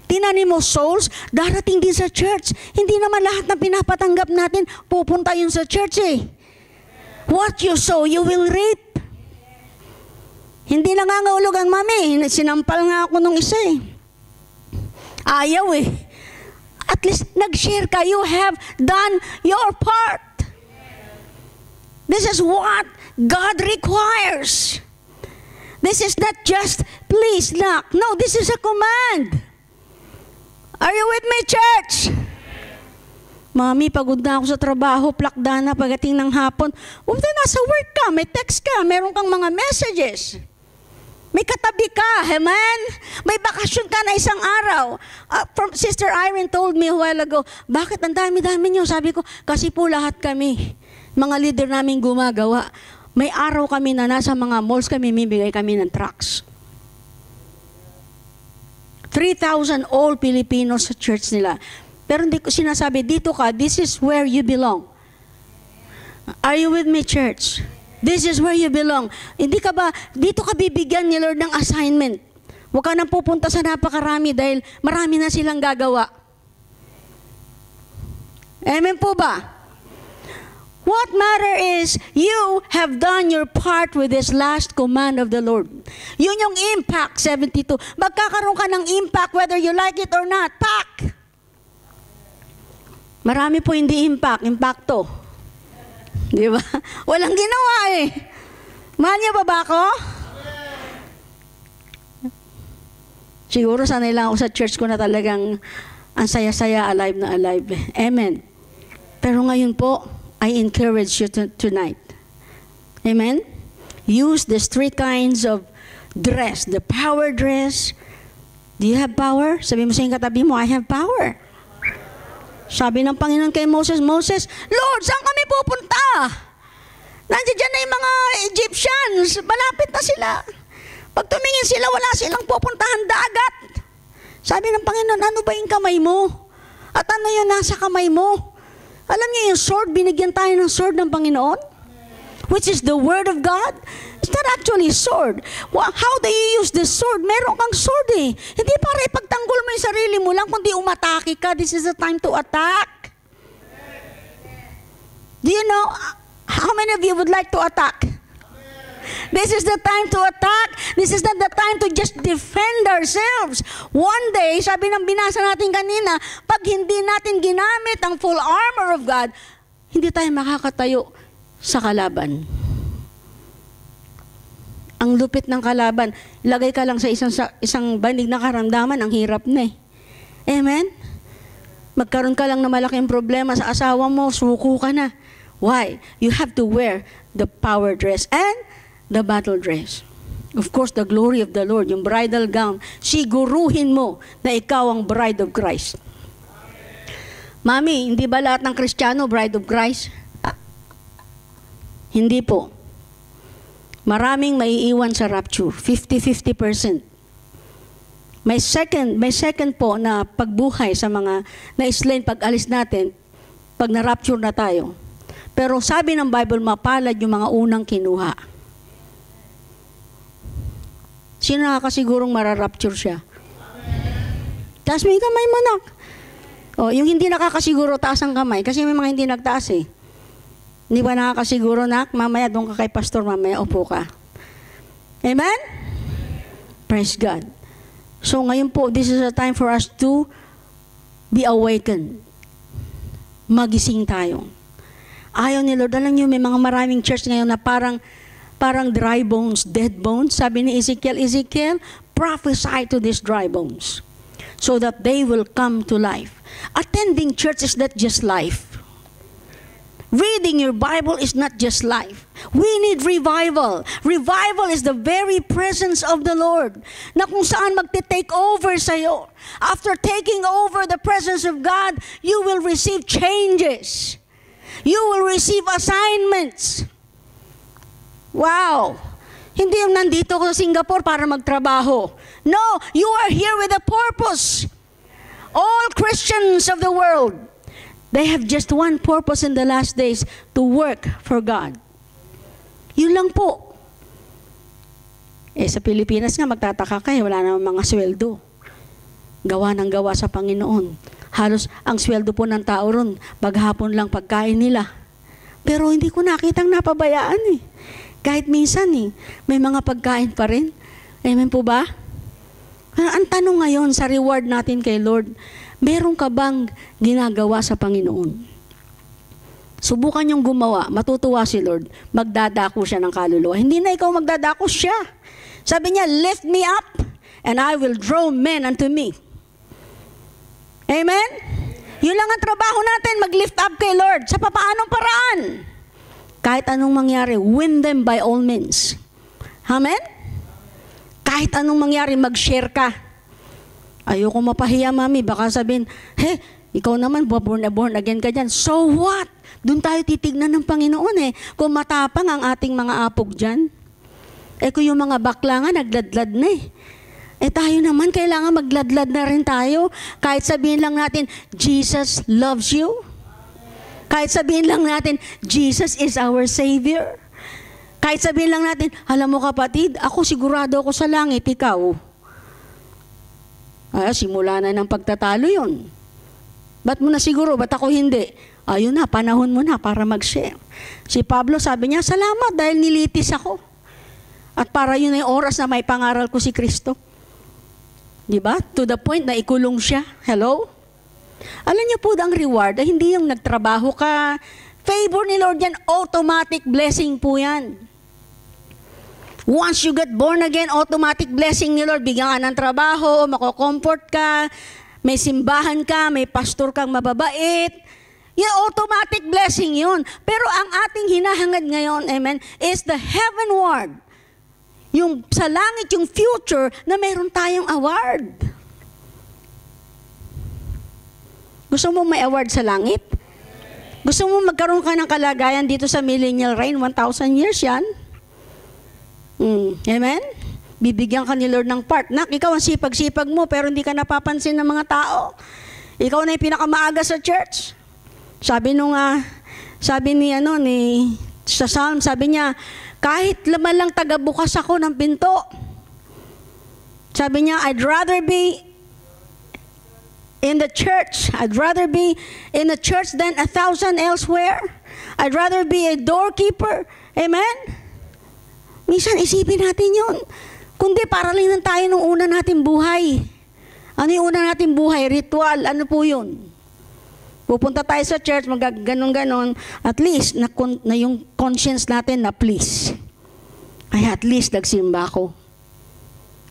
tinanim mo souls, darating din sa church. Hindi naman lahat na pinapatanggap natin, pupunta yun sa church eh. What you sow, you will reap. Hindi nangangahulog ang mami. Sinampal nga ako nung isa eh. Ayaw eh. At least nag-share ka, you have done your part. This is what God requires. This is not just, please knock. No, this is a command. Are you with me, church? Mami, pagod na ako sa trabaho, plakda na pagdating ng hapon. Nasa work ka, may text ka, meron kang mga messages. May katabi ka, amen? May bakasyon ka na isang araw. Sister Irene told me a while ago, bakit ang dami-dami niyo? Sabi ko, kasi po lahat kami, mga leader namin gumagawa. May araw kami na nasa mga malls kami, mibigay kami ng trucks. 3,000 all Filipinos sa church nila. Pero hindi ko sinasabi, dito ka, this is where you belong. Are you with me, church? This is where you belong. Hindi ka ba, dito ka bibigyan ni Lord ng assignment. Huwag ka nang pupunta sa napakarami dahil marami na silang gagawa. Amen po ba? What matter is, you have done your part with this last command of the Lord. Yun yung impact, 72. Magkakaroon ka ng impact whether you like it or not. Pak! Marami po hindi impacto. Di ba? Walang ginawa eh. Mahal niya ba ako? Siguro sanay lang ako sa church ko na talagang ang saya-saya, alive na alive. Amen. Pero ngayon po, I encourage you tonight. Amen? Use these three kinds of dress. The power dress. Do you have power? Sabi mo sa katabi mo, I have power. Sabi ng Panginoon kay Moses, Moses, Lord, saan kami pupunta? Nandiyan na yung mga Egyptians. Malapit na sila. Pag tumingin sila, wala silang pupuntahan dagat. Sabi ng Panginoon, ano ba yung kamay mo? At ano yung nasa kamay mo? Alam niyo yung sword, binigyan tayo ng sword ng Panginoon? Which is the Word of God? It's not actually a sword. Well, how do you use this sword? Meron kang sword eh. Hindi para ipagtanggol mo yung sarili mo lang, kundi umatake ka. This is the time to attack. Do you know, how many of you would like to attack? This is the time to attack. This is not the time to just defend ourselves. One day, sabi ng binasa natin kanina, pag hindi natin ginamit ang full armor of God, hindi tayo makakatayo sa kalaban. Ang lupit ng kalaban, ilagay ka lang sa isang banig na karamdaman, ang hirap na eh. Amen? Magkaroon ka lang na malaking problema sa asawa mo, suko ka na. Why? You have to wear the power dress and the battle dress. Of course, the glory of the Lord, yung bridal gown, siguruhin mo na ikaw ang bride of Christ. Mami, hindi ba lahat ng Kristiyano bride of Christ? Hindi po. Maraming maiiwan sa rapture, 50-50%. May second po na pagbuhay sa mga na-slain pag alis natin, pag na-rapture na tayo. Pero sabi ng Bible, mapalad yung mga unang kinuha. Sino nakakasigurong mararapture siya? Taas mo yung kamay mo, nak. O, yung hindi nakakasiguro, taas ang kamay. Kasi may mga hindi nagtaas eh. Hindi ba nakakasiguro, nak? Mamaya, doon ka kay pastor, mamaya, upo ka. Amen? Praise God. So, ngayon po, this is a time for us to be awakened. Magising tayo. Ayaw ni Lord. Alam niyo, may mga maraming church ngayon na parang dry bones, dead bones. Sabi ni Ezekiel, prophesy to these dry bones so that they will come to life. Attending church is not just life. Reading your Bible is not just life. We need revival. Revival is the very presence of the Lord na kung saan magte-take over sa'yo. After taking over the presence of God, you will receive changes. You will receive assignments. Wow! Hindi yung nandito ko sa Singapore para magtrabaho. No, you are here with a purpose. All Christians of the world, they have just one purpose in the last days, to work for God. Yun lang po. Sa Pilipinas nga, magtataka kayo, wala namang mga sweldo. Gawa ng gawa sa Panginoon. Halos ang sweldo po ng tao ron, maghapon lang pagkain nila. Pero hindi ko nakitang napabayaan eh. Kahit minsan may mga pagkain pa rin. Amen po ba? Ang tanong ngayon sa reward natin kay Lord, meron ka bang ginagawa sa Panginoon? Subukan niyong gumawa, matutuwa si Lord, magdadako siya ng kaluluwa. Hindi na ikaw magdadako siya. Sabi niya, lift me up and I will draw men unto me. Amen? Yun lang ang trabaho natin, mag-lift up kay Lord. Sa papaanong paraan? Kahit anong mangyari, win them by all means. Amen? Kahit anong mangyari, mag-share ka. Ayoko mapahiya, mami. Baka sabihin, ikaw naman, born again ka dyan. So what? Doon tayo titignan ng Panginoon eh. Kung matapang ang ating mga apog dyan. Kung yung mga bakla nga, nagladlad na eh. Tayo naman, kailangan magladlad na rin tayo. Kahit sabihin lang natin, Jesus loves you. Kahit sabihin lang natin, Jesus is our Savior. Kahit sabihin lang natin, alam mo kapatid, ako sigurado ako sa langit, ikaw. Simula na ng pagtatalo yun. Ba't mo na siguro, ba't ako hindi? Ayun na, panahon mo na para mag-share. Si Pablo sabi niya, salamat dahil nilitis ako. At para yun ay oras na may pangaral ko si Kristo. Diba? To the point na ikulong siya. Hello? Alam niyo po ang reward, hindi yung nagtrabaho ka. Favor ni Lord yan, automatic blessing po yan. Once you get born again, automatic blessing ni Lord. Bigyan ka ng trabaho, mako-comfort ka, may simbahan ka, may pastor kang mababait. Yung automatic blessing yun. Pero ang ating hinahangad ngayon, amen, is the heavenward. Yung sa langit, yung future, na meron tayong award. Gusto mo may award sa langit? Gusto mo magkaroon ka ng kalagayan dito sa millennial reign, 1,000 years yan? Amen? Bibigyan ka ni Lord ng part. Ikaw ang sipag-sipag mo, pero hindi ka napapansin ng mga tao. Ikaw na yung pinakamaaga sa church. Sabi ni sa Psalm, sabi niya, kahit laman lang tagabukas ako ng pinto. Sabi niya, I'd rather be in the church. I'd rather be in the church than 1,000 elsewhere. I'd rather be a doorkeeper. Amen? Minsan isipin natin yun. Kundi paraling tayo nung una natin buhay. Ano yung una natin buhay? Ritual. Ano po yun? Pupunta tayo sa church, ganon-ganon. At least, na yung conscience natin na please. Ay, at least nagsimba ako.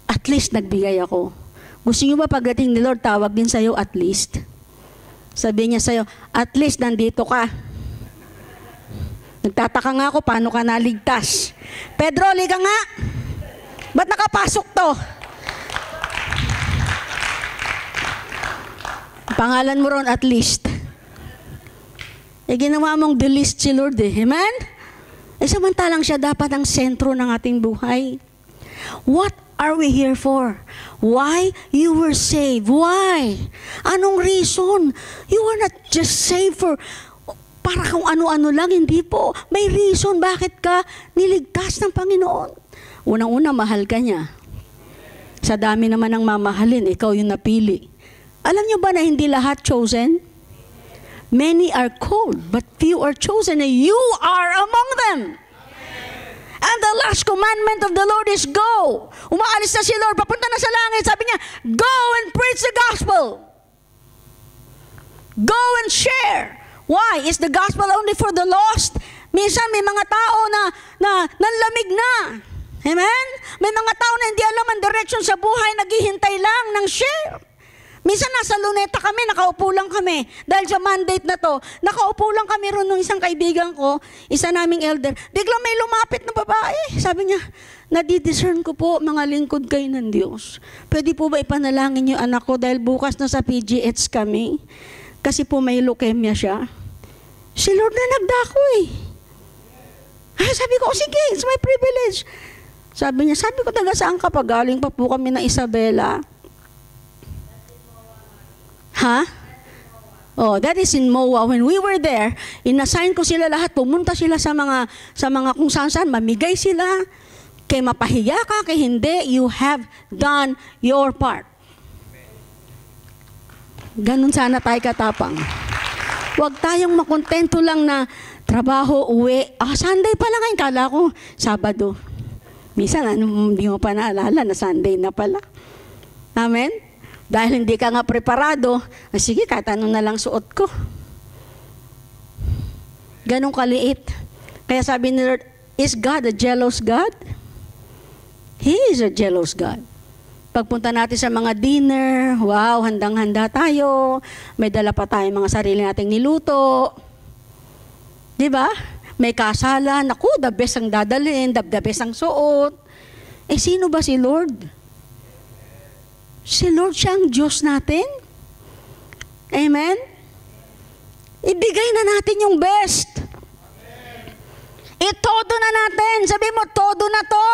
At least nagbigay ako. Gusto nyo ba pagdating ni Lord, tawag din sa'yo at least? Sabi niya sa'yo, at least nandito ka. Nagtataka nga ako, paano ka naligtas? Pedro, liga nga! Ba't nakapasok to? Pangalan mo ron, at least. Ginawa mong the least si Lord eh. Amen? Samantalang siya dapat ang sentro ng ating buhay. What are we here for? Why you were saved? Why? Anong reason? You were not just saved for para kung ano-ano lang, hindi po. May reason bakit ka niligtas ng Panginoon. Unang-una, mahal ka niya. Sa dami naman ng mamahalin, ikaw yung napili. Alam niyo ba na hindi lahat chosen? Many are called, but few are chosen, and you are among them. And the last commandment of the Lord is go. Umaalis na si Lord, papunta na sa langit. Sabi niya, go and preach the gospel. Go and share. Why? Is the gospel only for the lost? Minsan may mga tao na nanlamig na. Amen? May mga tao na hindi alam ang direction sa buhay, naghihintay lang ng share. Minsan nasa Luneta kami, nakaupo lang kami. Dahil sa mandate na to, nakaupo lang kami ron ng isang kaibigan ko, isa naming elder. Biglang may lumapit na babae. Sabi niya, nadidiscern ko po, mga lingkod kayo ng Diyos. Pwede po ba ipanalangin yung anak ko dahil bukas na sa PGH kami? Kasi po may leukemia siya. Si Lord na nagdako eh. Sabi ko, sige, it's my privilege. Sabi ko, taga saan ka pa? Galing pa po kami ng Isabela. Oh, that is in MOA. When we were there, inassign ko sila lahat. Pumunta sila sa mga kung saan-saan. Mamigay sila. Kay mapahiya ka, kay hindi, you have done your part. Ganun sana tayo katapang. Huwag tayong makontento lang na trabaho, uwi. Sunday pa lang ngayon. Kala ko, Sabado. Minsan, hindi mo pa naalala na Sunday na pala. Amen? Dahil hindi ka nga preparado, sige, kahit ano na lang suot ko. Ganun kaliit. Kaya sabi ni Lord, is God a jealous God? He is a jealous God. Pagpunta natin sa mga dinner, wow, handang-handa tayo. May dala pa tayong mga sarili nating niluto. Diba? May kasalan. Naku, the best ang dadalhin, the best ang suot. Sino ba si Lord? Si Lord siya ang Diyos natin. Amen? Ibigay na natin yung best. Itodo na natin. Sabi mo, todo na to.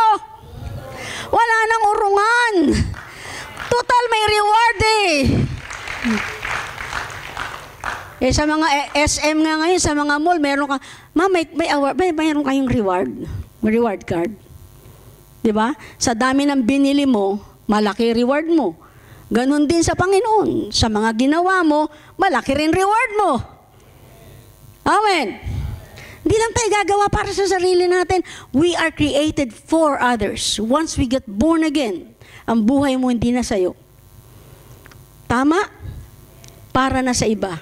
Wala nang urungan. Total may reward eh. Sa mga SM nga ngayon, sa mga mall, meron ka, ma'am, mayroon kayong reward. Reward card. Diba? Sa dami ng binili mo, malaki reward mo. Ganon din sa Panginoon. Sa mga ginawa mo, malaki rin reward mo. Amen. Hindi lang tayo gagawa para sa sarili natin. We are created for others. Once we get born again, ang buhay mo hindi na sa'yo. Tama? Para na sa iba.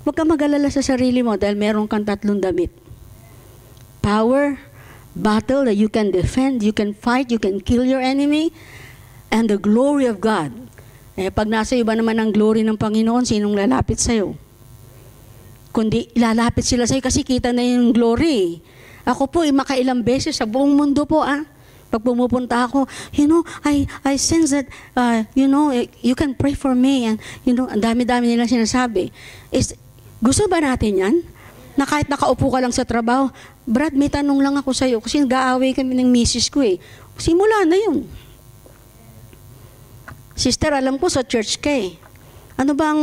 Huwag ka mag-alala sa sarili mo dahil meron kang 3 damit. Power, battle that you can defend, you can fight, you can kill your enemy, and the glory of God. Pag nasa iba naman ang glory ng Panginoon, sinong lalapit sa'yo? Kundi lalapit sila sa'yo kasi kita na yung glory. Ako po, makailang beses sa buong mundo po, pag pumupunta ako, I sense that, you can pray for me, and, ang dami-dami nilang sinasabi. Gusto ba natin yan? Na kahit nakaupo ka lang sa trabaho, Brad, may tanong lang ako sa'yo, kasi nag-aaway kami ng misis ko eh. Simula na yun. Sister, alam ko sa church ka eh. Ano bang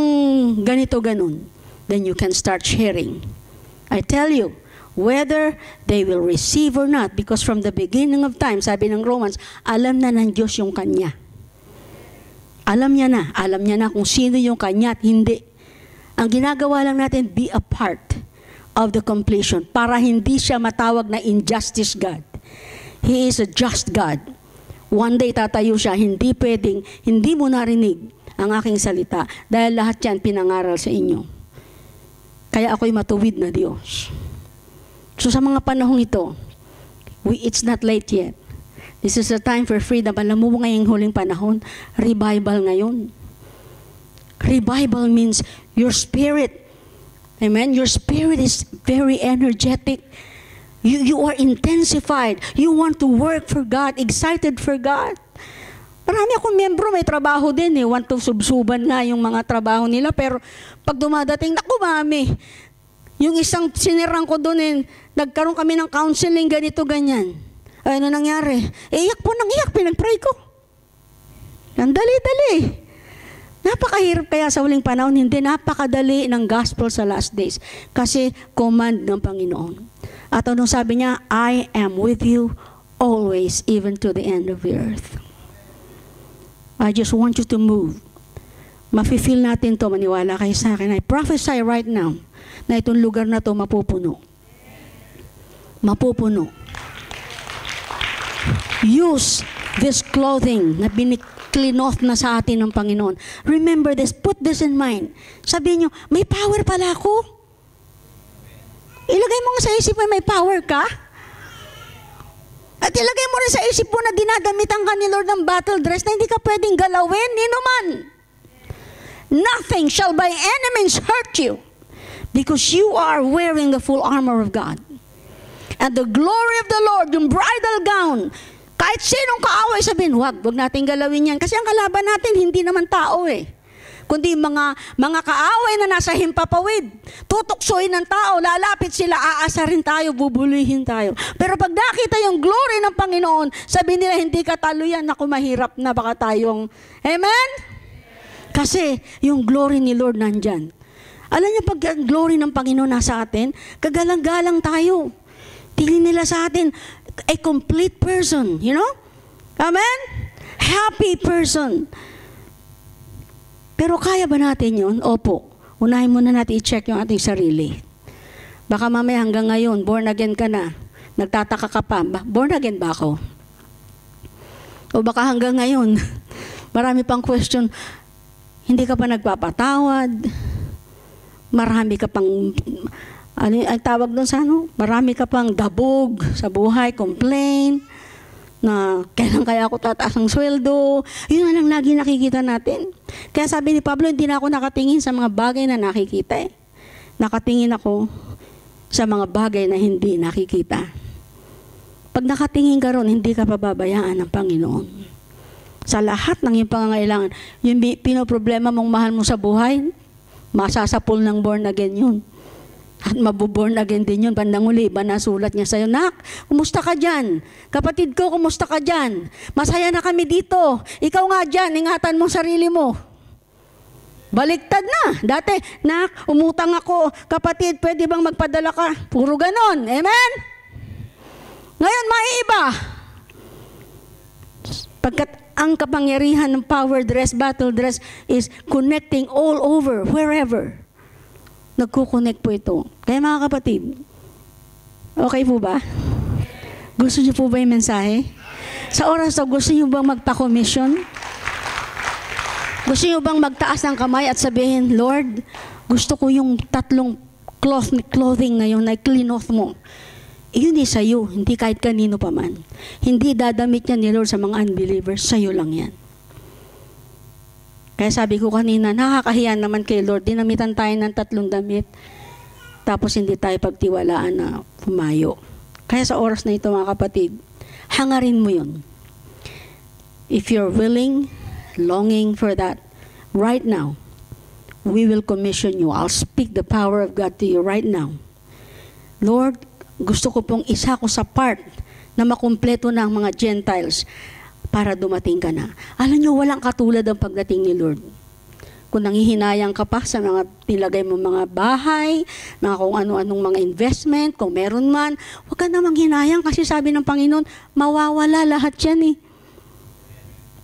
ganito ganun? Then you can start sharing. I tell you, whether they will receive or not, because from the beginning of time, sabi ng Romans, alam na ng Diyos yung Kanya. Alam niya na kung sino yung Kanya at hindi. Ang ginagawa lang natin, be a part of the completion para hindi siya matawag na injustice God. He is a just God. One day tatayo siya, hindi pwedeng, hindi mo narinig ang aking salita dahil lahat yan pinangaral sa inyo. Kaya ako'y matuwid na Diyos. So sa mga panahong ito, it's not late yet. This is a time for freedom. Alam mo ngayong huling panahon, revival ngayon. Revival means your spirit, amen? Your spirit is very energetic. You are intensified. You want to work for God, excited for God. Marami akong membro, may trabaho din eh. Want to subsuban nga yung mga trabaho nila. Pero pag dumadating, naku mami, yung isang sinirang ko doon eh, nagkaroon kami ng counseling, ganito, ganyan. Ano nangyari? Iyak po nang iyak, pinag-pray ko. Ang dali-dali. Napakahirap kaya sa huling panahon, hindi napakadali ng gospel sa last days. Kasi command ng Panginoon. At anong sabi niya? I am with you always, even to the end of the earth. I just want you to move. Mafe-feel natin to, maniwala kayo sa akin. I prophesy right now na itong lugar na to mapupuno. Mapupuno. Use this clothing na clean-off na sa atin ng Panginoon. Remember this, put this in mind. Sabihin nyo, may power pala ako. Ilagay mo nga sa isip mo, may power ka. At ilagay mo rin sa isip mo na dinadamitan ka ni Lord ng battle dress na hindi ka pwedeng galawin, ninuman. Nothing shall by any means hurt you because you are wearing the full armor of God. And the glory of the Lord, yung bridal gown, kahit sinong kaaway sabihin, wag natin galawin yan. Kasi ang kalaban natin, hindi naman tao eh. Kundi mga kaaway na nasa himpapawid. Tutuksoin ng tao, lalapit sila, aasarin tayo, bubulihin tayo. Pero pag nakita yung glory ng Panginoon, sabihin nila, hindi ka talo yan, naku mahirap na, baka tayong, amen? Kasi yung glory ni Lord nandyan. Alam niyo, pag ang glory ng Panginoon nasa atin, kagalang-galang tayo. Tingin nila sa atin, a complete person, you know? Amen? Happy person. Pero kaya ba natin yun? Opo. Unahin muna natin i-check yung ating sarili. Baka mamaya hanggang ngayon, born again ka na. Nagtataka ka pa, born again ba ako? O baka hanggang ngayon, marami pang question, hindi ka pa nagpapatawad, marami ka pang, ano ang tawag doon sa ano? Marami ka pang dabog sa buhay, complain, na kailan kaya ako tataas ng sweldo. Yun na lang lagi nakikita natin. Kaya sabi ni Pablo, hindi na ako nakatingin sa mga bagay na nakikita eh. Nakatingin ako sa mga bagay na hindi nakikita. Pag nakatingin ka ron, hindi ka pababayaan ng Panginoon. Sa lahat ng iyong pangangailangan. Yung pinoproblema mong mahal mo sa buhay, masasapul ng born again yun. At mabuborn again din yun. Bandang uli, iba na sulat niya sa'yo, Nak, kumusta ka dyan? Kapatid ko, kumusta ka dyan? Masaya na kami dito. Ikaw nga dyan, ingatan mo sarili mo. Baliktad na. Dati, Nak, umutang ako. Kapatid, pwede bang magpadala ka? Puro ganon. Amen? Ngayon, maiiba. Pagkat ang kapangyarihan ng power dress, battle dress is connecting all over, wherever. Nagkukonect po ito. Kaya mga kapatid, okay po ba? Gusto niyo po ba yung mensahe? Sa oras na gusto niyo bang magpa-commission? Gusto niyo bang magtaas ng kamay at sabihin, Lord, gusto ko yung 3 clothing ngayon na clean-off mo. Yun sa iyo, hindi kahit kanino pa man. Hindi dadamit yan ni Lord sa mga unbelievers, sa iyo lang yan. Kaya sabi ko kanina, nakakahiya naman kay Lord, dinamitan tayo ng 3 damit, tapos hindi tayo pagtiwalaan na pumayo. Kaya sa oras na ito mga kapatid, hangarin mo yun. If you're willing, longing for that, right now, we will commission you. I'll speak the power of God to you right now. Lord, gusto ko pong isa ko sa part na makumpleto ng mga Gentiles para dumating ka na. Alam nyo, walang katulad ang pagdating ni Lord. Kung nanghihinayang ka pa sa mga nilagay mo mga bahay, mga kung ano-anong mga investment, kung meron man, huwag ka namang hinayang kasi sabi ng Panginoon, mawawala lahat yan eh.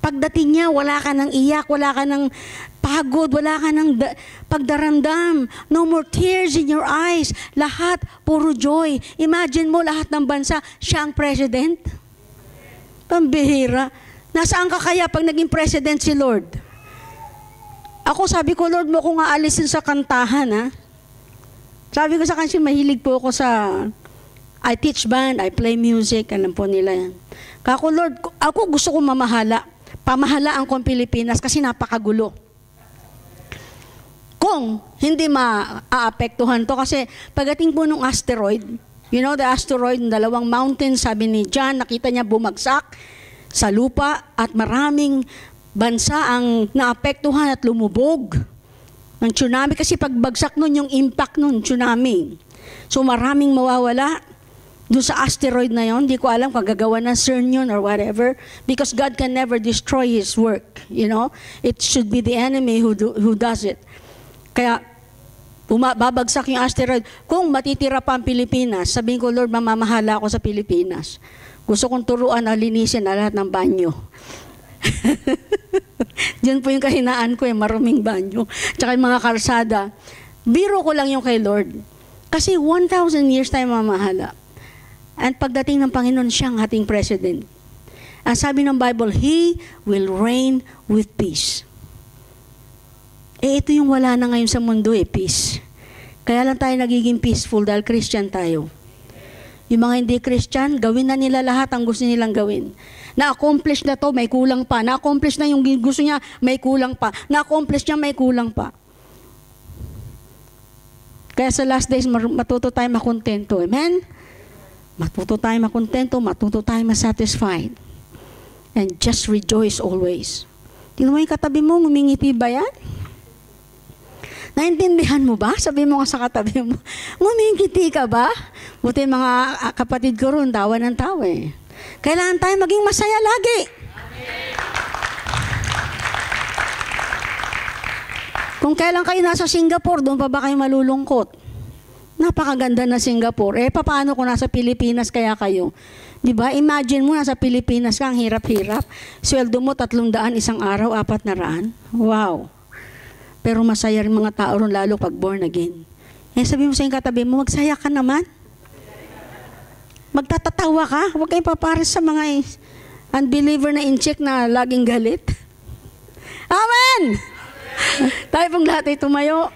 Pagdating niya, wala ka ng iyak, wala ka ng pagod, wala ka ng pagdaramdam. No more tears in your eyes. Lahat, puro joy. Imagine mo, lahat ng bansa, siya ang president. Pambihira. Nasaan ka kaya pag naging president si Lord? Ako, sabi ko, Lord, mo kung aalisin sa kantahan, ha? Sabi ko sa kanya, mahilig po ako sa, I teach band, I play music, alam po nila yan. Kako, Lord, ako gusto ko mamahala. Pamahalaan ko ang Pilipinas kasi napakagulo. Kung hindi maaapektuhan to, kasi pagdating po ng asteroid, you know the asteroid, ng 2 mountains, sabi ni John, nakita niya bumagsak sa lupa at maraming bansa ang naapektuhan at lumubog ng tsunami kasi pagbagsak nun yung impact nun, tsunami. So maraming mawawala doon sa asteroid na yon. Hindi ko alam kung gagawa ng CERN yun or whatever, because God can never destroy His work, you know. It should be the enemy who does it. Kaya babagsak yung asteroid. Kung matitira pa ang Pilipinas, sabihin ko, Lord, mamamahala ako sa Pilipinas. Gusto kong turuan na linisin na lahat ng banyo. Diyan po yung kahinaan ko, maruming banyo. Tsaka yung mga kalsada. Biro ko lang yung kay Lord. Kasi 1,000 years tayo mamahala. And pagdating ng Panginoon, siya ang ating president. Ang sabi ng Bible, He will reign with peace. Ito yung wala na ngayon sa mundo peace. Kaya lang tayo nagiging peaceful dahil Christian tayo. Yung mga hindi Christian, gawin na nila lahat ang gusto nilang gawin. Na-accomplish na to, may kulang pa. Na-accomplish na yung gusto niya, may kulang pa. Na-accomplish niya, may kulang pa. Kaya sa last days, matuto tayo makontento. Amen? Matuto tayo makontento, matuto tayo masatisfied. And just rejoice always. Tingnan mo yung katabi mo, ngumingiti ba yan? Naintindihan mo ba? Sabi mo nga sa katabi mo, ngumingiti ka ba? Buti mga kapatid ko ron, tawa ng tawa eh. Kailangan tayo maging masaya lagi. Kung kailan kayo nasa Singapore, doon pa ba kayo malulungkot? Napakaganda na Singapore. Paano kung nasa Pilipinas kaya kayo? Diba? Imagine mo, nasa Pilipinas ka, ang hirap-hirap. Sweldo mo 300 isang araw, 400. Wow. Pero masaya rin mga tao ron, lalo pag born again. Sabi mo sa yung katabi mo, magsaya ka naman. Magtatatawa ka. Huwag kayong papares sa mga unbeliever na in-check na laging galit. Amen! Tayo pong lahat ay tumayo.